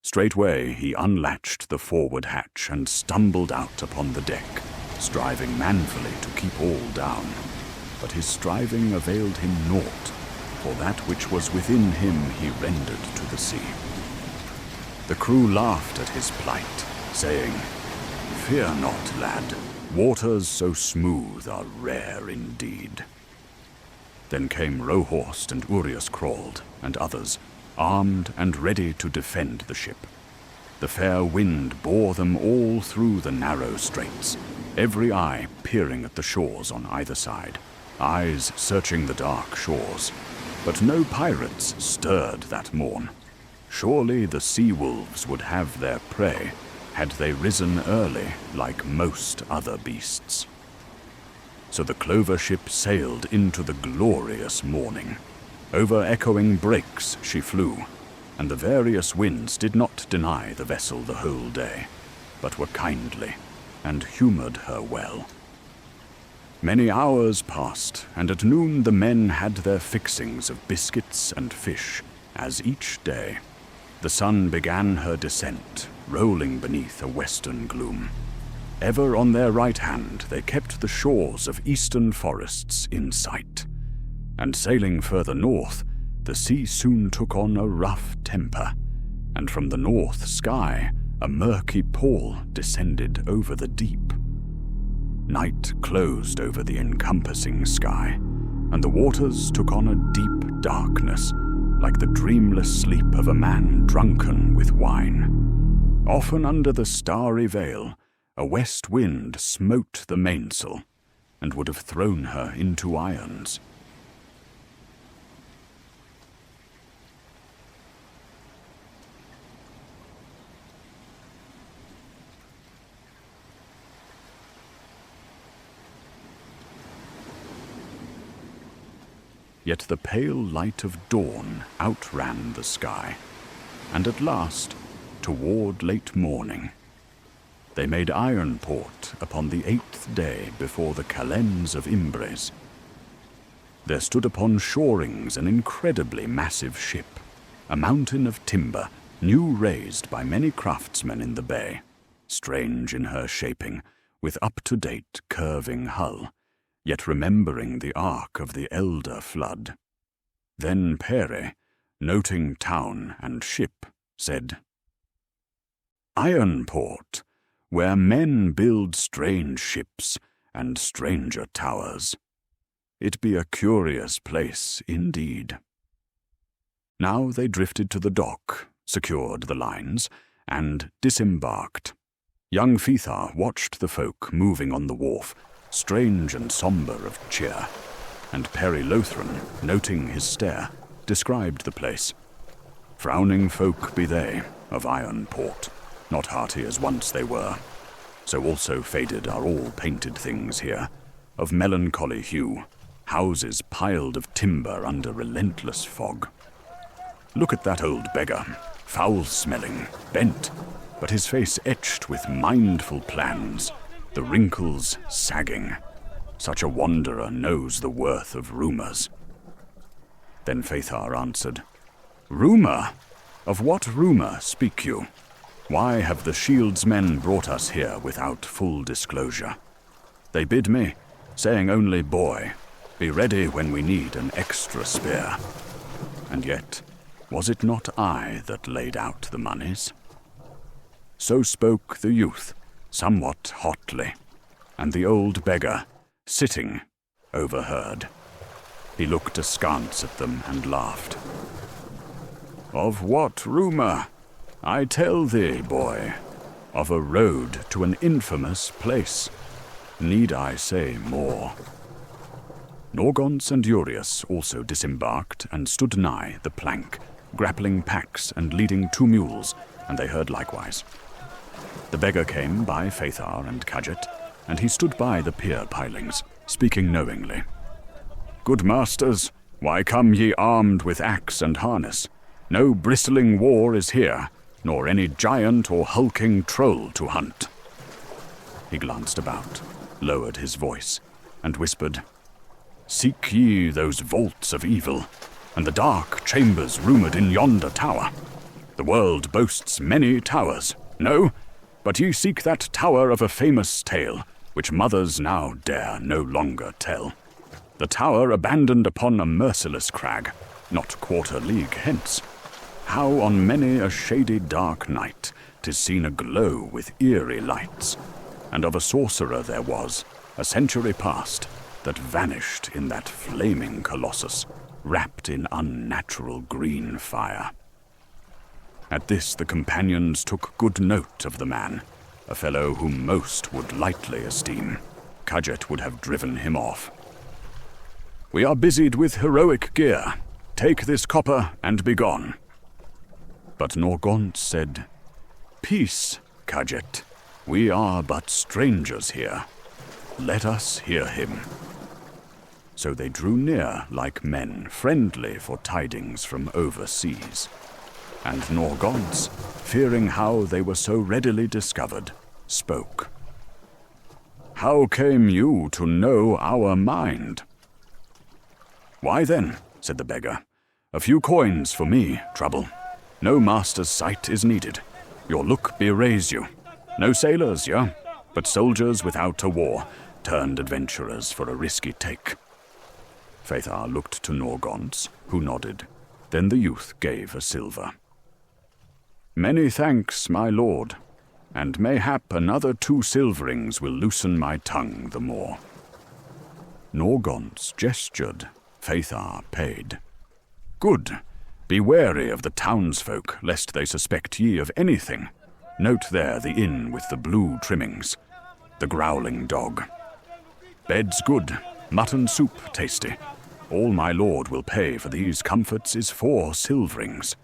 Straightway he unlatched the forward hatch and stumbled out upon the deck, striving manfully to keep all down. But his striving availed him naught, for that which was within him he rendered to the sea. The crew laughed at his plight, saying, "Fear not, lad. Waters so smooth are rare indeed." Then came Rohorst and Urias crawled, and others, armed and ready to defend the ship. The fair wind bore them all through the narrow straits, every eye peering at the shores on either side, eyes searching the dark shores. But no pirates stirred that morn. Surely the sea-wolves would have their prey, had they risen early like most other beasts. So the clover ship sailed into the glorious morning. Over echoing breaks she flew, and the various winds did not deny the vessel the whole day, but were kindly, and humoured her well. Many hours passed, and at noon the men had their fixings of biscuits and fish, as each day. The sun began her descent, rolling beneath a western gloom. Ever on their right hand they kept the shores of eastern forests in sight. And sailing further north, the sea soon took on a rough temper, and from the north sky a murky pall descended over the deep. Night closed over the encompassing sky, and the waters took on a deep darkness, like the dreamless sleep of a man drunken with wine. Often under the starry veil, a west wind smote the mainsail, and would have thrown her into irons. Yet the pale light of dawn outran the sky, and at last, toward late morning, they made Ironport upon the 8th day before the Calends of Imbres. There stood upon shorings an incredibly massive ship, a mountain of timber, new raised by many craftsmen in the bay, strange in her shaping, with up-to-date curving hull, yet remembering the arc of the elder flood. Then Pere, noting town and ship, said, "Ironport, where men build strange ships and stranger towers. It be a curious place indeed." Now they drifted to the dock, secured the lines, and disembarked. Young Phaethar watched the folk moving on the wharf, strange and sombre of cheer, and Peri Lothran, noting his stare, described the place. Frowning folk be they, of Ironport, not hearty as once they were. So also faded are all painted things here, of melancholy hue, houses piled of timber under relentless fog. Look at that old beggar, foul-smelling, bent, but his face etched with mindful plans, the wrinkles sagging. Such a wanderer knows the worth of rumours. Then Phaethar answered, "Rumour? Of what rumour speak you? Why have the Shield's men brought us here without full disclosure? They bid me, saying only, 'Boy, be ready when we need an extra spear.' And yet, was it not I that laid out the moneys?" So spoke the youth, somewhat hotly, and the old beggar, sitting, overheard. He looked askance at them and laughed. "Of what rumour? I tell thee, boy, of a road to an infamous place. Need I say more?" Norgonce and Urias also disembarked and stood nigh the plank, grappling packs and leading 2 mules, and they heard likewise. The beggar came by Phaethar and Kadjet, and he stood by the pier pilings, speaking knowingly. "Good masters, why come ye armed with axe and harness? No bristling war is here, nor any giant or hulking troll to hunt." He glanced about, lowered his voice, and whispered, Seek ye those vaults of evil, and the dark chambers rumoured in yonder tower. The world boasts many towers, no, but ye seek that tower of a famous tale, which mothers now dare no longer tell. The tower abandoned upon a merciless crag, not quarter league hence. How on many a shady dark night 'tis seen aglow with eerie lights, and of a sorcerer there was, a century past, that vanished in that flaming colossus, wrapped in unnatural green fire. At this the companions took good note of the man, a fellow whom most would lightly esteem. Cudget would have driven him off. We are busied with heroic gear. Take this copper and be gone. But Norgonce said, Peace, Cudget. We are but strangers here. Let us hear him. So they drew near like men, friendly for tidings from overseas. And Norgonce, fearing how they were so readily discovered, spoke. How came you to know our mind? Why then, said the beggar, a few coins for me, trouble. No master's sight is needed. Your look bewrays you. No sailors, yeah, but soldiers without a war, turned adventurers for a risky take. Phaethar looked to Norgonce, who nodded. Then the youth gave a silver. Many thanks, my lord, and mayhap another 2 silverings will loosen my tongue the more. Norgonce gestured. Phaethar paid. Good. Be wary of the townsfolk, lest they suspect ye of anything. Note there the inn with the blue trimmings, the growling dog. Bed's good, mutton soup tasty. All my lord will pay for these comforts is 4 silverings.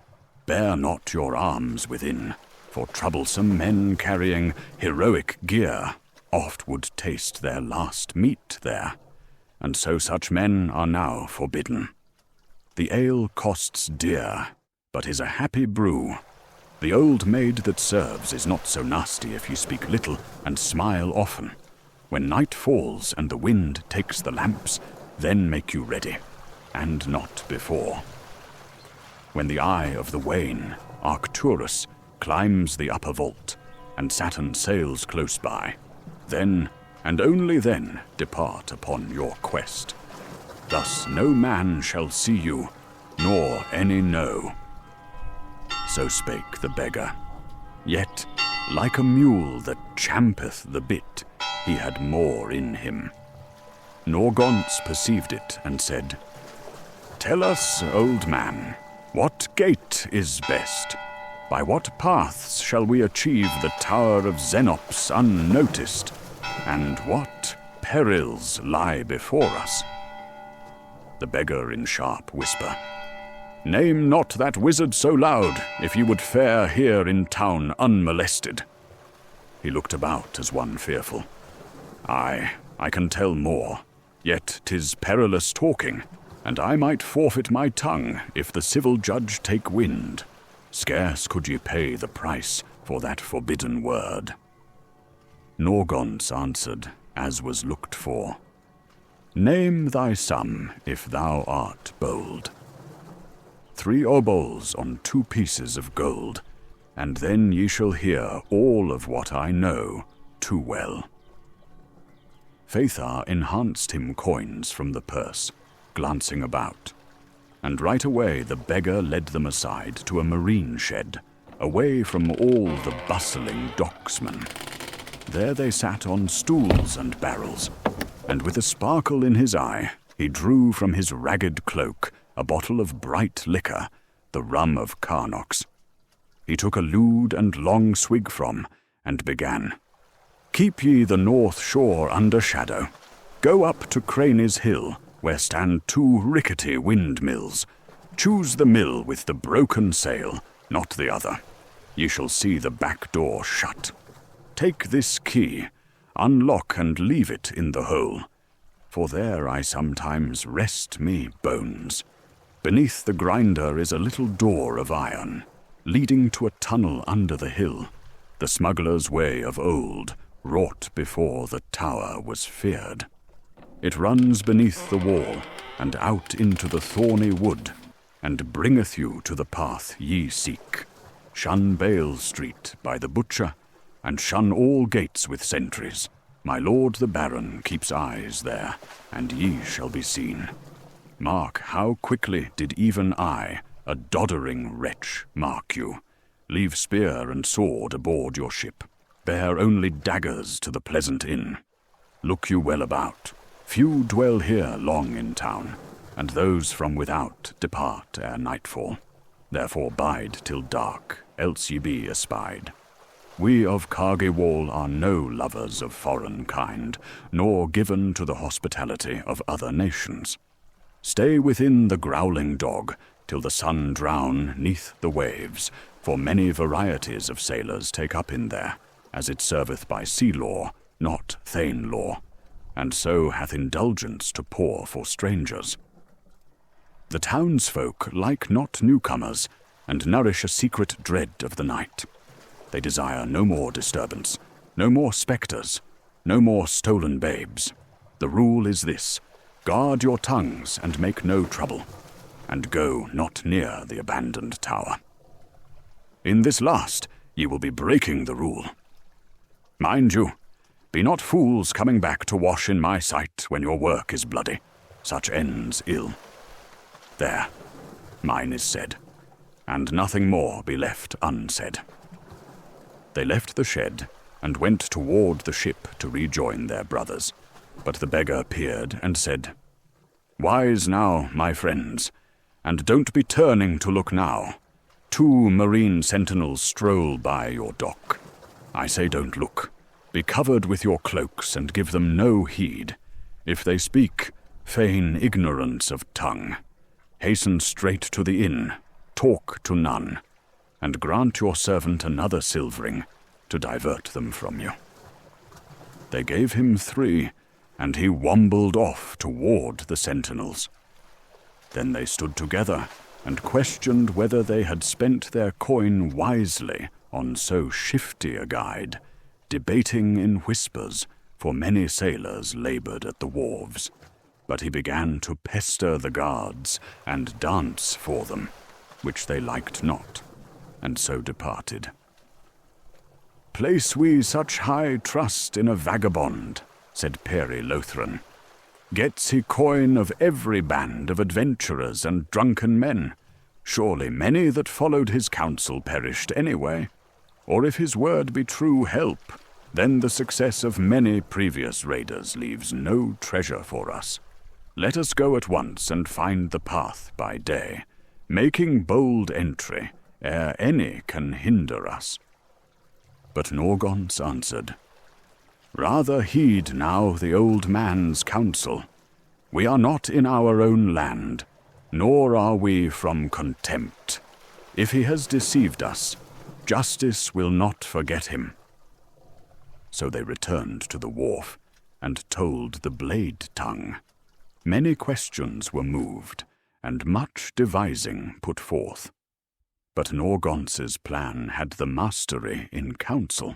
Bear not your arms within, for troublesome men carrying heroic gear oft would taste their last meat there, and so such men are now forbidden. The ale costs dear, but is a happy brew. The old maid that serves is not so nasty if you speak little and smile often. When night falls and the wind takes the lamps, then make you ready, and not before. When the eye of the wane, Arcturus, climbs the upper vault, and Saturn sails close by, then, and only then, depart upon your quest. Thus no man shall see you, nor any know. So spake the beggar. Yet, like a mule that champeth the bit, he had more in him. Norgonce perceived it and said, Tell us, old man, what gate is best? By what paths shall we achieve the tower of Xenops unnoticed? And what perils lie before us? The beggar in sharp whisper, Name not that wizard so loud, if you would fare here in town unmolested. He looked about as one fearful. Aye, I can tell more, yet 'tis perilous talking, and I might forfeit my tongue if the civil judge take wind. Scarce could ye pay the price for that forbidden word. Norgonce answered, as was looked for. Name thy sum, if thou art bold. 3 obols on 2 pieces of gold, and then ye shall hear all of what I know too well. Phaethar enhanced him coins from the purse, glancing about, and right away the beggar led them aside to a marine shed, away from all the bustling docksmen. There they sat on stools and barrels, and with a sparkle in his eye, he drew from his ragged cloak a bottle of bright liquor, the rum of Carnox. He took a lewd and long swig from, and began. Keep ye the north shore under shadow. Go up to Crane's Hill, where stand 2 rickety windmills. Choose the mill with the broken sail, not the other. Ye shall see the back door shut. Take this key, unlock and leave it in the hole, for there I sometimes rest me bones. Beneath the grinder is a little door of iron, leading to a tunnel under the hill, the smuggler's way of old, wrought before the tower was feared. It runs beneath the wall, and out into the thorny wood, and bringeth you to the path ye seek. Shun Bale Street by the butcher, and shun all gates with sentries. My lord the Baron keeps eyes there, and ye shall be seen. Mark how quickly did even I, a doddering wretch, mark you, leave spear and sword aboard your ship, bear only daggers to the pleasant inn. Look you well about. Few dwell here long in town, and those from without depart ere nightfall. Therefore bide till dark, else ye be espied. We of Cargywall are no lovers of foreign kind, nor given to the hospitality of other nations. Stay within the Growling Dog, till the sun drown 'neath the waves, for many varieties of sailors take up in there, as it serveth by sea law, not Thane law, and so hath indulgence to pour for strangers. The townsfolk like not newcomers, and nourish a secret dread of the night. They desire no more disturbance, no more spectres, no more stolen babes. The rule is this: guard your tongues and make no trouble, and go not near the abandoned tower. In this last ye will be breaking the rule. Mind you, be not fools coming back to wash in my sight when your work is bloody. Such ends ill. There, mine is said, and nothing more be left unsaid. They left the shed and went toward the ship to rejoin their brothers, but the beggar peered and said, "Wise now, my friends, and don't be turning to look now. 2 marine sentinels stroll by your dock. I say don't look. Be covered with your cloaks and give them no heed. If they speak, feign ignorance of tongue. Hasten straight to the inn, talk to none, and grant your servant another silvering to divert them from you." They gave him 3, and he wambled off toward the sentinels. Then they stood together and questioned whether they had spent their coin wisely on so shifty a guide, debating in whispers, for many sailors labored at the wharves. But he began to pester the guards and dance for them, which they liked not, and so departed. "Place we such high trust in a vagabond," said Peri Lothran. "Gets he coin of every band of adventurers and drunken men? Surely many that followed his counsel perished anyway. Or if his word be true help, then the success of many previous raiders leaves no treasure for us. Let us go at once and find the path by day, making bold entry, ere any can hinder us." But Norgonce answered, "Rather heed now the old man's counsel. We are not in our own land, nor are we from contempt. If he has deceived us, justice will not forget him." So they returned to the wharf and told the blade tongue. Many questions were moved, and much devising put forth. But Norgonce's plan had the mastery in counsel.